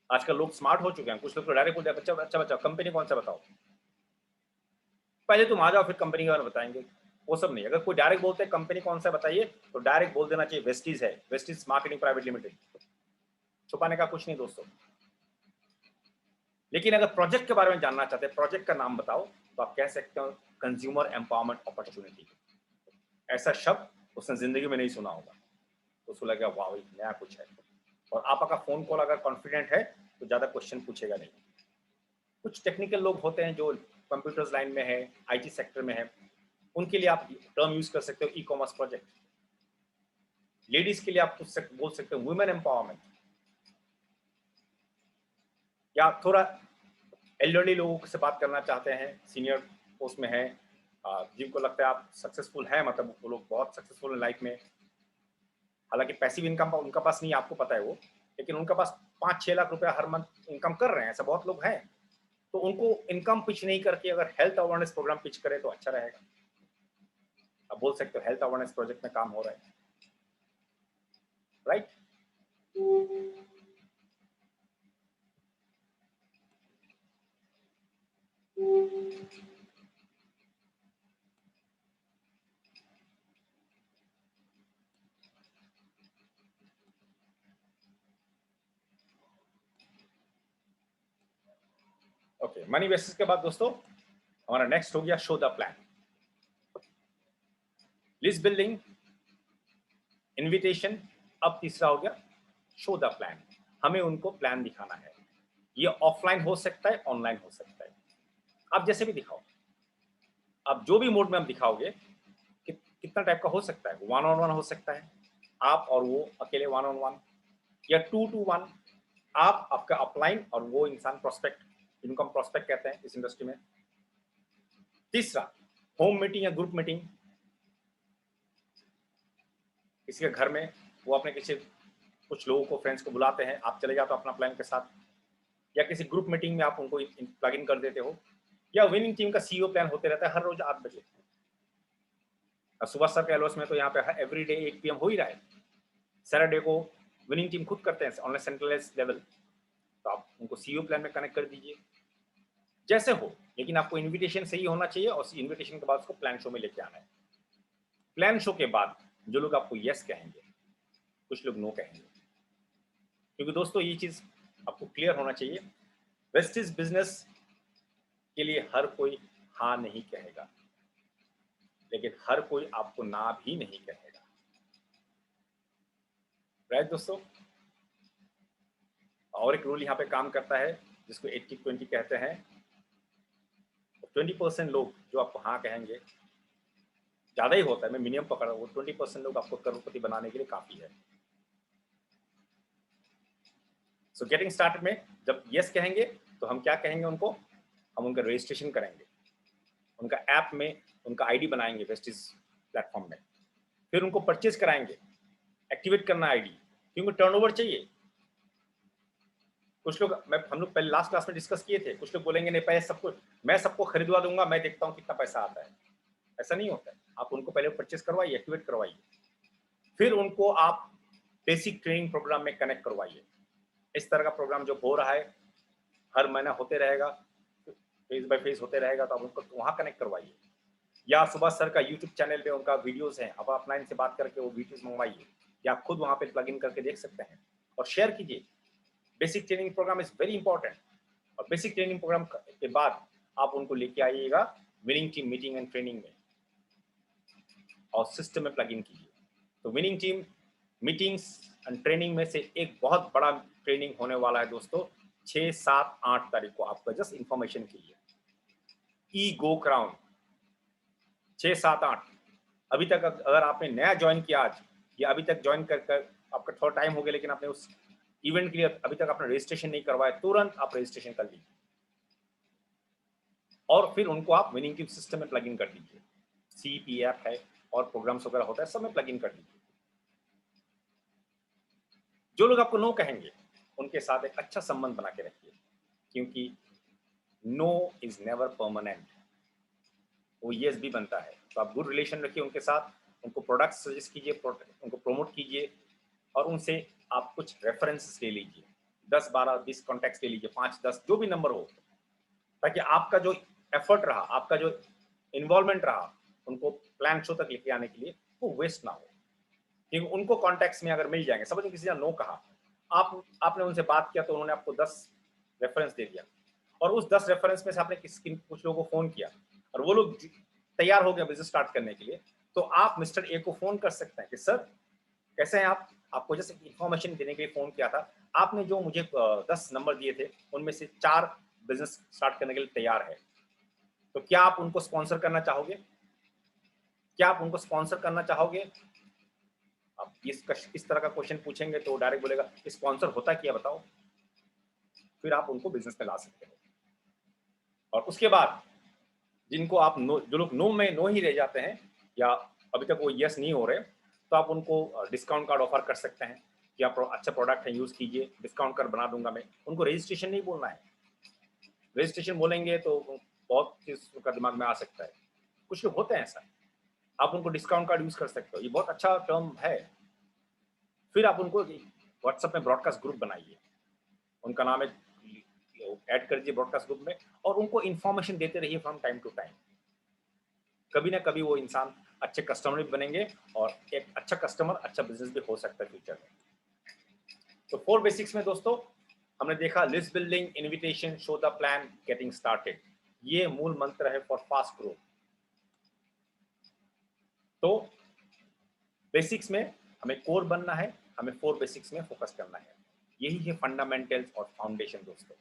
आजकल लोग स्मार्ट हो चुके हैं, कुछ लोग तो डायरेक्ट बोलते हैं अच्छा बच्चा कंपनी कौन सा बताओ, पहले तुम आ जाओ फिर कंपनी के बारे में बताएंगे। वो सब नहीं, अगर कोई डायरेक्ट बोलते हैं कंपनी कौन सा बताइए, तो डायरेक्ट बोल देना चाहिए वेस्टीज है, वेस्टीज मार्केटिंग प्राइवेट लिमिटेड। छुपाने का कुछ नहीं दोस्तों। लेकिन अगर प्रोजेक्ट के बारे में जानना चाहते हैं, प्रोजेक्ट का नाम बताओ, तो आप कह सकते हो कंज्यूमर एम्पावरमेंट अपॉर्चुनिटी। ऐसा शब्द उसने जिंदगी में नहीं सुना होगा, तो उसको लगेगा वाह नया कुछ है। और आपका फोन कॉल अगर कॉन्फिडेंट है तो ज्यादा क्वेश्चन पूछेगा नहीं। कुछ टेक्निकल लोग होते हैं जो कंप्यूटर्स लाइन में है, आईटी सेक्टर में है, उनके लिए आप टर्म यूज कर सकते हो ई कॉमर्स प्रोजेक्ट। लेडीज के लिए आप बोल सकते हो वुमेन एम्पावरमेंट, या थोड़ा एल्डरली लोगों से बात करना चाहते हैं, सीनियर पोस्ट में है, जिनको लगता है आप सक्सेसफुल हैं, मतलब वो लोग बहुत सक्सेसफुल है लाइफ में, हालांकि पैसिव इनकम उनका पास नहीं, आपको पता है वो, लेकिन उनका पास 5-6 लाख रुपया हर मंथ इनकम कर रहे हैं, ऐसा बहुत लोग हैं। तो उनको इनकम पिच नहीं करके अगर हेल्थ अवेयरनेस प्रोग्राम पिच करे तो अच्छा रहेगा। आप बोल सकते हो हेल्थ अवेयरनेस प्रोजेक्ट में काम हो रहा है, राइट? ओके, मनी बेसिस के बाद दोस्तों हमारा नेक्स्ट हो गया show the plan. List building, invitation, अब तीसरा हो गया शो द प्लान। हमें उनको प्लान दिखाना है। ये ऑफलाइन हो सकता है, ऑनलाइन हो सकता है, आप जैसे भी दिखाओ, आप जो भी मोड में आप दिखाओगे। कितना टाइप का हो सकता है, 1-on-1 हो सकता है, आप और वो अकेले 1-on-1, या 2-to-1, आप आपका अपलाइन और वो इंसान प्रोस्पेक्ट, जिनको हम प्रोस्पेक्ट कहते हैं इस इंडस्ट्री में। तीसरा होम मीटिंग या ग्रुप मीटिंग, किसी के घर में वो अपने किसी कुछ लोगों को, फ्रेंड्स को बुलाते हैं, आप चले जाते हो अपना प्लान के साथ, या किसी ग्रुप मीटिंग में आप उनको प्लग इन कर देते हो, या विनिंग टीम का सीईओ प्लान होते रहता है हर रोज 8 बजे। सुबह सर के एलओएस में तो यहाँ पे एवरीडे 8 PM हो ही रहा है। सैटरडे को विनिंग टीम खुद करते हैं ऑनलाइन सेंट्रलाइज लेवल, तो आप उनको सीईओ प्लान में कनेक्ट कर दीजिए जैसे हो, लेकिन आपको इन्विटेशन सही होना चाहिए और इन्विटेशन के बाद उसको प्लान शो में लेके आना है। प्लान शो के बाद जो लोग आपको यस कहेंगे, कुछ लोग नो कहेंगे, क्योंकि दोस्तों ये चीज आपको क्लियर होना चाहिए, वेस्टिज बिजनेस के लिए हर कोई हाँ नहीं कहेगा, लेकिन हर कोई आपको ना भी नहीं कहेगा। राइट दोस्तों? और एक रूल यहाँ पे काम करता है जिसको 80-20 कहते हैं। 20% लोग जो आपको हाँ कहेंगे, ज्यादा ही होता है, मैं मिनिमम पकड़ रहा हूँ, 20% लोग आपको करोड़पति बनाने के लिए काफी है। सो गेटिंग स्टार्टेड में जब यस कहेंगे तो हम क्या कहेंगे उनको, हम उनका रजिस्ट्रेशन करेंगे, उनका ऐप में उनका आईडी बनाएंगे वेस्टिज प्लेटफॉर्म में, फिर उनको परचेज कराएंगे, एक्टिवेट करना आईडी, क्योंकि टर्नओवर चाहिए। कुछ लोग हम लोग पहले लास्ट क्लास में डिस्कस किए थे, कुछ लोग बोलेंगे नहीं पहले सबको मैं सबको खरीदवा दूंगा, मैं देखता हूँ कितना पैसा आता है। ऐसा नहीं होता है, आप उनको पहले परचेज करवाइए, एक्टिवेट करवाइए, फिर उनको आप बेसिक ट्रेनिंग प्रोग्राम में कनेक्ट करवाइए। इस तरह का प्रोग्राम जो हो रहा है हर महीना होते रहेगा, फेज बाय फेज होते रहेगा, तो आप उनको वहाँ कनेक्ट करवाइए, या सुभाष सर का यूट्यूब चैनल पे उनका वीडियोस हैं, आप अपना इनसे बात करके वो वीडियोस मंगवाइए, या आप खुद वहाँ पे प्लग इन करके देख सकते हैं और शेयर कीजिए। Basic training programme is very important, और बेसिक ट्रेनिंग प्रोग्राम के बाद आप उनको लेके आइएगा winning team meeting and training में और सिस्टम में प्लग इन कीजिए। तो winning team meetings and training में से एक बहुत बड़ा ट्रेनिंग होने वाला है दोस्तों 6, 7, 8 तारीख को, आपका जस्ट इंफॉर्मेशन के लिए, ई गो क्राउन 6, 7, 8। अभी तक अगर आपने नया ज्वाइन किया आज, या अभी तक ज्वाइन कर आपका थोड़ा टाइम हो गया लेकिन आपने उस इवेंट के लिए अभी तक आपने रजिस्ट्रेशन नहीं करवाया, तुरंत आप रजिस्ट्रेशन कर लीजिए और फिर उनको आप विनिंग टीम सिस्टम में प्लग इन कर दीजिए। सीपी ऐप है और प्रोग्राम्स वगैरह होता है, सब में प्लग इन कर दीजिए। जो लोग आपको नो कहेंगे उनके साथ एक अच्छा संबंध बना के रखिए, क्योंकि नो इज नेवर परमानेंट, वो यस भी बनता है। तो आप गुड रिलेशन रखिए उनके साथ, उनको प्रोडक्ट सजेस्ट कीजिए, उनको प्रोमोट कीजिए, और उनसे आप कुछ रेफरेंसेस ले लीजिए, 10, 12, 20 कॉन्टैक्ट्स ले लीजिए, 5, 10 जो भी नंबर हो, ताकि आपका जो एफर्ट रहा, आपका जो इन्वॉल्वमेंट रहा उनको प्लान शो तक लेके आने के लिए, वो वेस्ट ना हो। क्योंकि उनको कॉन्टैक्ट्स में अगर मिल जाएंगे, समझिए किसी ने नो कहा, आपने उनसे बात किया तो उन्होंने आपको 10 रेफरेंस दे दिया, और उस 10 रेफरेंस में से आपने कुछ लोगों को फोन किया और वो लोग तैयार हो गए बिजनेस स्टार्ट करने के लिए, तो आप मिस्टर ए को फोन कर सकते हैं कि सर कैसे हैं आप, आपको जैसे इंफॉर्मेशन देने के लिए फोन किया था, आपने जो मुझे 10 नंबर दिए थे उनमें से 4 बिजनेस स्टार्ट करने के लिए तैयार है, तो क्या आप उनको स्पॉन्सर करना चाहोगे? क्या आप उनको स्पॉन्सर करना चाहोगे? आप इस तरह का क्वेश्चन पूछेंगे तो डायरेक्ट बोलेगा स्पॉन्सर होता क्या बताओ, फिर आप उनको बिजनेस में ला सकते हो। और उसके बाद जिनको आप जो लोग नो में नो ही रह जाते हैं, या अभी तक वो यस नहीं हो रहे, तो आप उनको डिस्काउंट कार्ड ऑफर कर सकते हैं कि आप अच्छा प्रोडक्ट है यूज कीजिए, डिस्काउंट कार्ड बना दूंगा मैं। उनको रजिस्ट्रेशन नहीं बोलना है, रजिस्ट्रेशन बोलेंगे तो बहुत चीज का दिमाग में आ सकता है, कुछ लोग होते हैं ऐसा। आप उनको डिस्काउंट कार्ड यूज कर सकते हो, ये बहुत अच्छा टर्म है। फिर आप उनको व्हाट्सएप में ब्रॉडकास्ट ग्रुप बनाइए, उनका नाम है, ऐड कर दीजिए ब्रॉडकास्ट ग्रुप में, और उनको इन्फॉर्मेशन देते रहिए फ्रॉम टाइम टू टाइम। कभी ना कभी वो इंसान अच्छे कस्टमर भी बनेंगे, और एक अच्छा कस्टमर अच्छा बिजनेस भी हो सकता है फ्यूचर में। तो 4 बेसिक्स में दोस्तों हमने देखा list building, invitation, show the plan, getting started, ये मूल मंत्र है फॉर फास्ट ग्रोथ। तो बेसिक्स में हमें कोर बनना है, हमें 4 बेसिक्स में फोकस करना है, यही है फंडामेंटल्स और फाउंडेशन दोस्तों।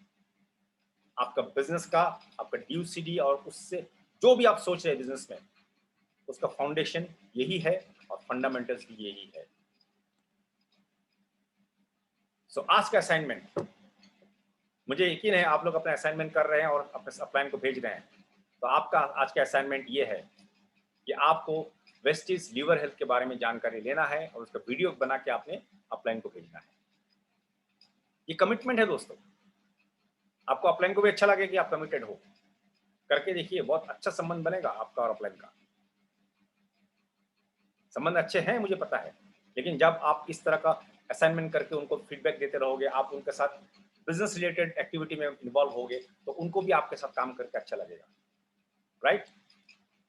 आपका बिजनेस का, आपका ड्यूसीडी और उससे जो भी आप सोच रहे हैं बिजनेस में, उसका फाउंडेशन यही है और फंडामेंटल्स भी यही है। सो आज का असाइनमेंट, मुझे यकीन है आप लोग अपना असाइनमेंट कर रहे हैं और अपने अपलाइन को भेज रहे हैं। तो आपका आज का असाइनमेंट ये है कि आपको वेस्टिज लीवर हेल्थ के बारे में जानकारी लेना है और उसका वीडियो बना के आपने अपलाइन को भेजना है। ये कमिटमेंट है दोस्तों, आपको अपलाइन को भी अच्छा लगे कि आप कमिटेड हो। करके देखिए, बहुत अच्छा संबंध बनेगा आपका और अपलाइन का। संबंध अच्छे हैं मुझे पता है, लेकिन जब आप इस तरह का असाइनमेंट करके उनको फीडबैक देते रहोगे, आप उनके साथ बिजनेस रिलेटेड एक्टिविटी में इन्वॉल्व होगे, तो उनको भी आपके साथ काम करके अच्छा लगेगा, right?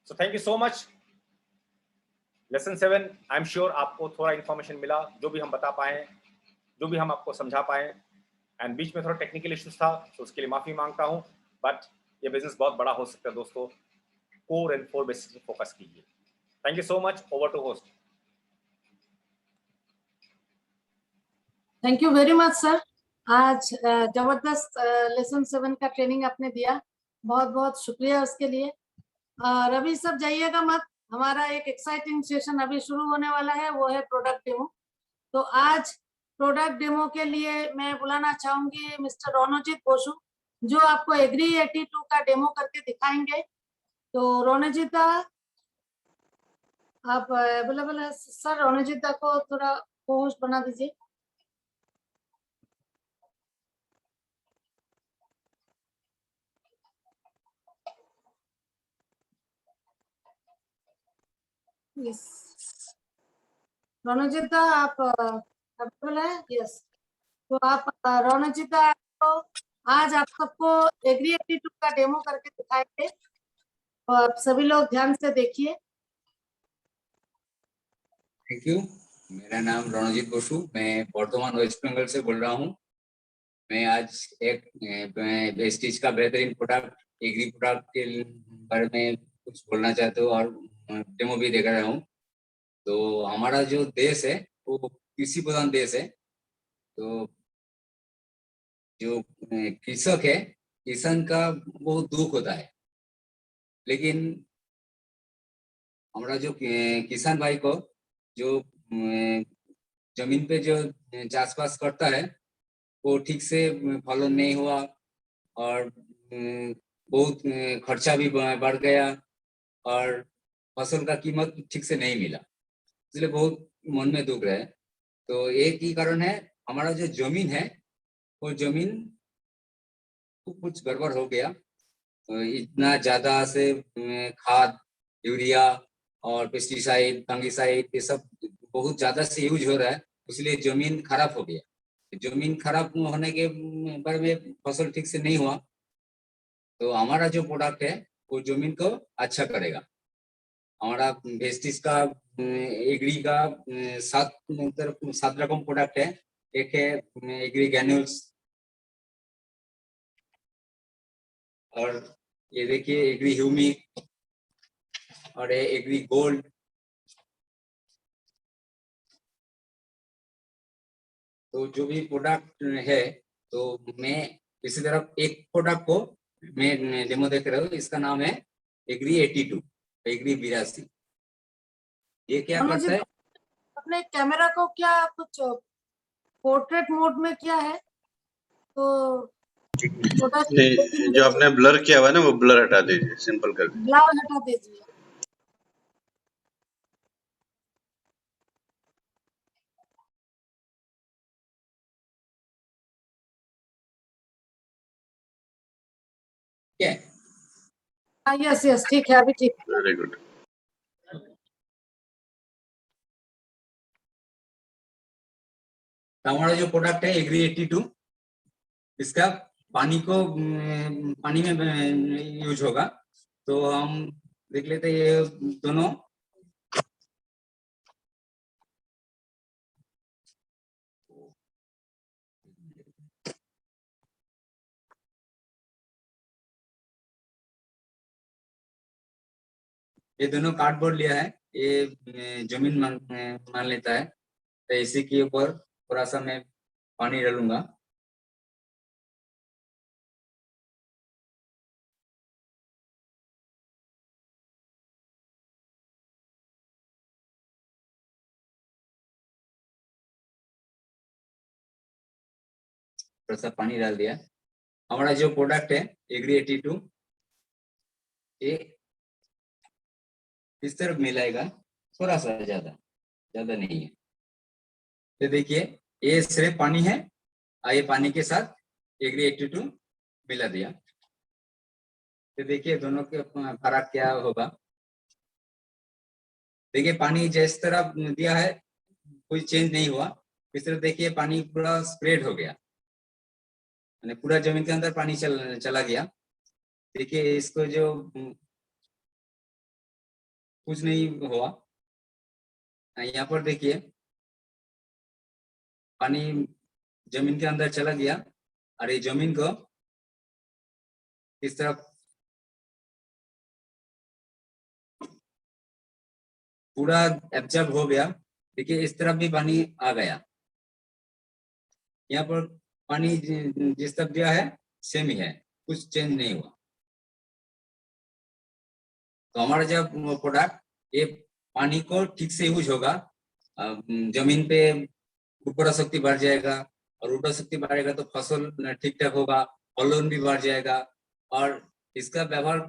So thank you so much. Lesson 7 I am sure आपको थोड़ा इन्फॉर्मेशन मिला, जो भी हम बता पाए, जो भी हम आपको समझा पाए। एंड बीच में थोड़ा टेक्निकल इश्यूज था, तो उसके लिए माफी मांगता हूं, बट ये बिजनेस बहुत बड़ा हो सकता है दोस्तों। कोर एंड 4 बेसिस पे फोकस कीजिए। Thank you so much. Over to host. Thank you very much sir. आज जबरदस्त लेसन 7 का ट्रेनिंग आपने दिया, बहुत बहुत शुक्रिया उसके लिए। और अभी सब जाइएगा मत, हमारा एक एक्साइटिंग सेशन अभी शुरू होने वाला है, वो है प्रोडक्ट डेमो। तो आज प्रोडक्ट डेमो के लिए मैं बुलाना चाहूंगी मिस्टर रोनोजीत बोसु, जो आपको एग्री 82 का डेमो करके दिखाएंगे। तो रोनोजीता आप अवेलेबल है सर? रोनोजीता को थोड़ा होस्ट बना दीजिए। यस रोनोजीता, आप अवेलेबल है? यस, तो आप रोनोजीता को आज आप सबको एग्री 82 का डेमो करके दिखाएंगे, तो आप सभी लोग ध्यान से देखिए। Thank you. मेरा नाम रणजीत बसु, मैं वर्धमान वेस्ट बंगाल से बोल रहा हूँ। मैं आज एक वेस्टीज का बेहतरीन प्रोडक्ट एग्री प्रोडक्ट के बारे में कुछ बोलना चाहता हूँ और डेमो भी देख रहा हूँ। तो हमारा जो देश है वो कृषि प्रधान देश है। तो जो कृषक है, किसान का बहुत दुख होता है, लेकिन हमारा जो किसान भाई को जो जमीन पे जो चाष करता है वो ठीक से फलन नहीं हुआ और बहुत खर्चा भी बढ़ गया और फसल का कीमत ठीक से नहीं मिला, इसलिए बहुत मन में दुख रहा है। तो एक ही कारण है, हमारा जो जमीन है वो जमीन कुछ गड़बड़ हो गया। तो इतना ज्यादा से खाद, यूरिया और पेस्टिसाइड, फंगिसाइड ये सब बहुत ज्यादा से यूज हो रहा है, इसलिए जमीन खराब हो गया। जमीन खराब होने के बारे में फसल ठीक से नहीं हुआ। तो हमारा जो प्रोडक्ट है वो जमीन को अच्छा करेगा। हमारा वेस्टिज का एग्री का 7 रकम प्रोडक्ट है। एक है एग्री ग्रैन्यूल्स, और ये देखिए एग्री ह्यूमिक, और एग्री गोल्ड। तो जो भी प्रोडक्ट है, तो मैं इसी तरफ एक प्रोडक्ट को मैं डेमो देख रहा हूँ, इसका नाम है एग्री 82, एग्री 82। ये क्या करता है? अपने कैमरा को क्या कुछ पोर्ट्रेट मोड में किया है? तो नहीं, जो आपने ब्लर किया हुआ है ना, वो ब्लर हटा दीजिए, सिंपल कर दीजिए। ब्लर हटा दीजिए। यस यस, ठीक है, अभी ठीक है। Very good. हमारा जो प्रोडक्ट है एग्री 82, इसका पानी में यूज होगा। तो हम देख लेते हैं ये दोनों। ये दोनों कार्डबोर्ड लिया है, ये जमीन मान लेता है। तो इसी के ऊपर थोड़ा सा मैं पानी डालूंगा। थोड़ा सा पानी डाल दिया। हमारा जो प्रोडक्ट है एग्री 82, ये इस तरफ मिलाएगा, थोड़ा सा, ज्यादा नहीं है। तो देखिए ये सिर्फ पानी है, ये पानी के साथ एग्री 82 मिला दिया। तो देखिए दोनों के फर्क क्या होगा। देखिए पानी जिस तरह दिया है कोई चेंज नहीं हुआ, इस तरह देखिए पानी पूरा स्प्रेड हो गया, यानी पूरा जमीन के अंदर पानी चला गया। देखिए इसको जो कुछ नहीं हुआ। यहाँ पर देखिए पानी जमीन के अंदर चला गया और ये जमीन को इस तरफ पूरा एब्जॉर्ब हो गया। देखिए इस तरफ भी पानी आ गया। यहाँ पर पानी जिस तरफ दिया है सेम ही है, कुछ चेंज नहीं हुआ। तो हमारा जब प्रोडक्ट ये पानी को ठीक से यूज होगा, जमीन पे उर्वरा शक्ति बढ़ जाएगा, और उर्वरा शक्ति बढ़ेगा तो फसल ठीक ठाक होगा, फलन भी बढ़ जाएगा। और इसका व्यवहार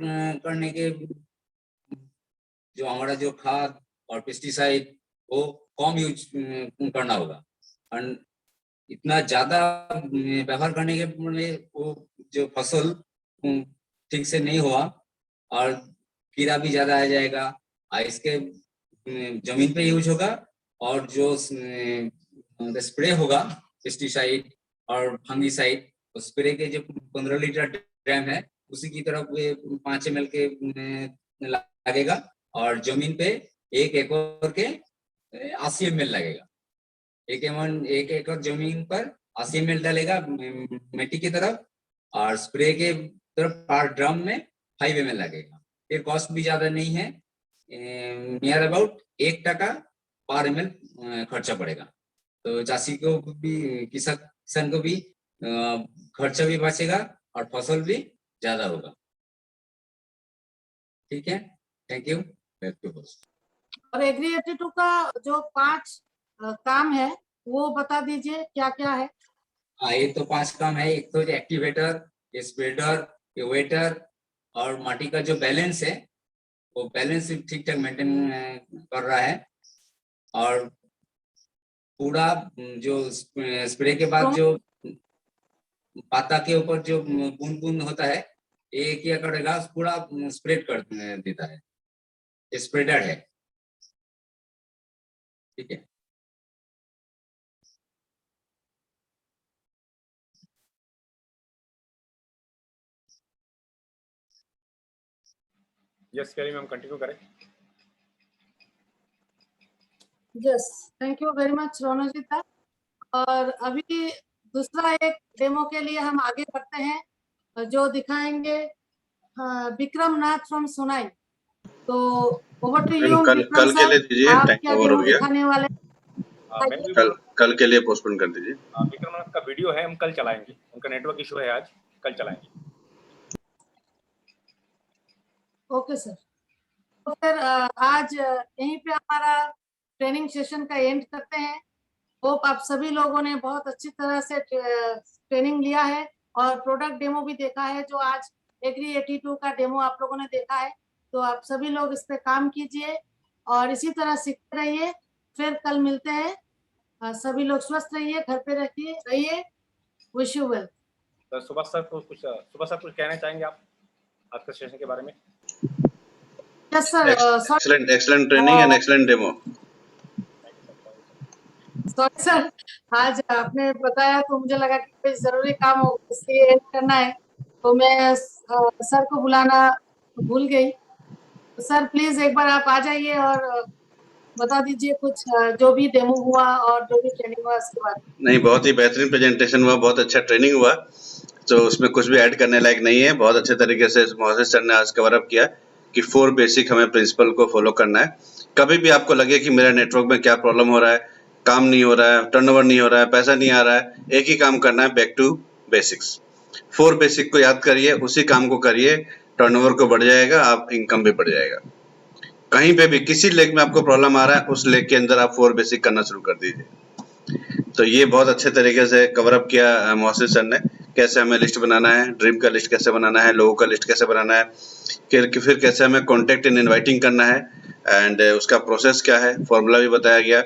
करने के जो हमारा जो खाद और पेस्टिसाइड वो कम यूज करना होगा। और इतना ज्यादा व्यवहार करने के वो जो फसल ठीक से नहीं हुआ और कीड़ा भी ज्यादा आ जाएगा। और इसके जमीन पे यूज होगा, और जो स्प्रे होगा पेस्टिसाइड और फंगीसाइड, तो स्प्रे के जो 15 लीटर ड्रम है उसी की तरफ 5 ml के लगेगा, और जमीन पे 1 एकड़ के 80 ml लगेगा। 1 एकड़ जमीन पर 80 ml डालेगा मिट्टी की तरफ, और स्प्रे के तरफ पर ड्रम में 5 ml लगेगा। ये कॉस्ट भी ज्यादा नहीं है, नियर अबाउट 1 टका पर ml खर्चा पड़ेगा। तो चाषी को भी, किसान को भी खर्चा भी बचेगा और फसल भी ज्यादा होगा। ठीक है, thank you. Back to host. और एग्री 82 का जो 5 काम है वो बता दीजिए क्या क्या है। हाँ, ये तो 5 काम है। एक तो एक्टिवेटर, ये स्प्रेडर, ये वेटर, और माटी का जो बैलेंस है वो बैलेंस ठीक ठाक मेंटेन कर रहा है। और पूरा जो स्प्रे के बाद जो पाता के ऊपर जो बूंद बूंद होता है, ये क्या करेगा, पूरा स्प्रेड कर देता है। ये स्प्रेडर है, ठीक है। यस कैरी मैम, कंटिन्यू करें। Yes, thank you very much Ronojita. और अभी दूसरा एक डेमो के लिए हम आगे बढ़ते हैं, जो दिखाएंगे विक्रम नाथ फ्रॉम सोनाई। तो ओवर टू यू कल के लिए दीजिए, आप टाइम क्या ओवर हो डेमो गया। दिखाने वाले? कल के लिए पोस्टपोन कर दीजिए। विक्रम नाथ का वीडियो है, हम कल चलाएंगे, उनका नेटवर्क इशू है आज, कल चलाएंगे। Okay sir. तो फिर आज यहीं पे हमारा ट्रेनिंग सेशन का एंड करते हैं। होप आप सभी लोगों ने बहुत अच्छी तरह से ट्रेनिंग लिया है और प्रोडक्ट डेमो भी देखा है। जो आज एग्री 82 का डेमो आप लोगों ने देखा है, तो आप सभी लोग इस पे काम कीजिए और इसी तरह सीखते रहिए। फिर कल मिलते हैं। सभी लोग स्वस्थ रहिए, घर पे रहिए। Wish you well. तो सुभाष सर कुछ कहना चाहेंगे आप आज के सेशन के बारे में? Yes sir. Excellent training and excellent demo. Sorry sir, आज आपने बताया तो मुझे लगा कि कोई जरूरी काम हो इसलिए एंड करना है, तो मैं सर को बुलाना भूल गई। तो सर प्लीज एक बार आप आ जाइए और बता दीजिए कुछ जो भी डेमो हुआ और जो भी ट्रेनिंग हुआ उसके बारे में। नहीं, बहुत ही बेहतरीन प्रेजेंटेशन हुआ, बहुत अच्छा ट्रेनिंग हुआ, तो उसमें कुछ भी ऐड करने लायक नहीं है। बहुत अच्छे तरीके से मोहसिन सर ने आज कवर अप किया कि 4 बेसिक हमें प्रिंसिपल को फॉलो करना है। कभी भी आपको लगे कि मेरा नेटवर्क में क्या प्रॉब्लम हो रहा है, काम नहीं हो रहा है, टर्नओवर नहीं हो रहा है, पैसा नहीं आ रहा है, एक ही काम करना है, बैक टू बेसिक्स। 4 बेसिक को याद करिए, उसी काम को करिए, टर्नओवर को बढ़ जाएगा, आप इनकम भी बढ़ जाएगा। कहीं पे भी किसी लेग में आपको प्रॉब्लम आ रहा है, उस लेग के अंदर आप 4 बेसिक करना शुरू कर दीजिए। तो ये बहुत अच्छे तरीके से कवर अप किया मोहसिन सर ने, कैसे हमें लिस्ट बनाना है, ड्रीम का लिस्ट कैसे बनाना है, लोगों का लिस्ट कैसे बनाना है, फिर कैसे हमें कॉन्टेक्ट इन इनवाइटिंग करना है, एंड उसका प्रोसेस क्या है, फॉर्मूला भी बताया गया,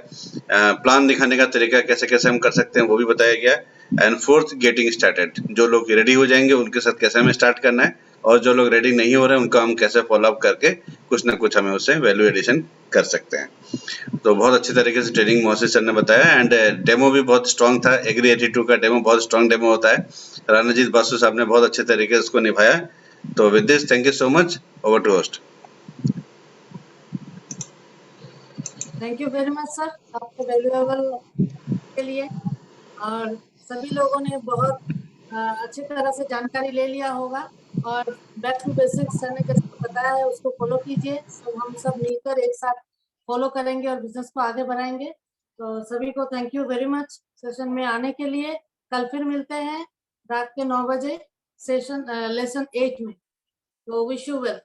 प्लान दिखाने का तरीका कैसे कैसे हम कर सकते हैं वो भी बताया गया। एंड फोर्थ गेटिंग स्टार्टेड, जो लोग रेडी हो जाएंगे उनके साथ कैसे हमें स्टार्ट करना है, और जो लोग रेडी नहीं हो रहे हैं उनको हम कैसे फॉलो अप करके कुछ ना कुछ हमें उससे वैल्यू एडिशन कर सकते हैं। तो बहुत अच्छी तरीके से ट्रेनिंग मोहसिन सर ने बताया एंड डेमो भी बहुत स्ट्रांग था। एग्री 82 का डेमो बहुत स्ट्रांग डेमो होता है। रानाजीत बासु साहब ने बहुत अच्छे तरीके से उसको निभाया। तो with this thank you so much, over to host. Thank you very much sir आपके वैल्यूएबल के लिए। और सभी लोगों ने बहुत अच्छी तरह से जानकारी ले लिया होगा और बैक टू बेसिक्स सर ने जैसे बताया है उसको फॉलो कीजिए। सब हम सब मिलकर एक साथ फॉलो करेंगे और बिजनेस को आगे बढ़ाएंगे। तो सभी को thank you very much session में आने के लिए। कल फिर मिलते हैं रात के 9 बजे सेशन लेसन 8 में। तो विश यू वेल।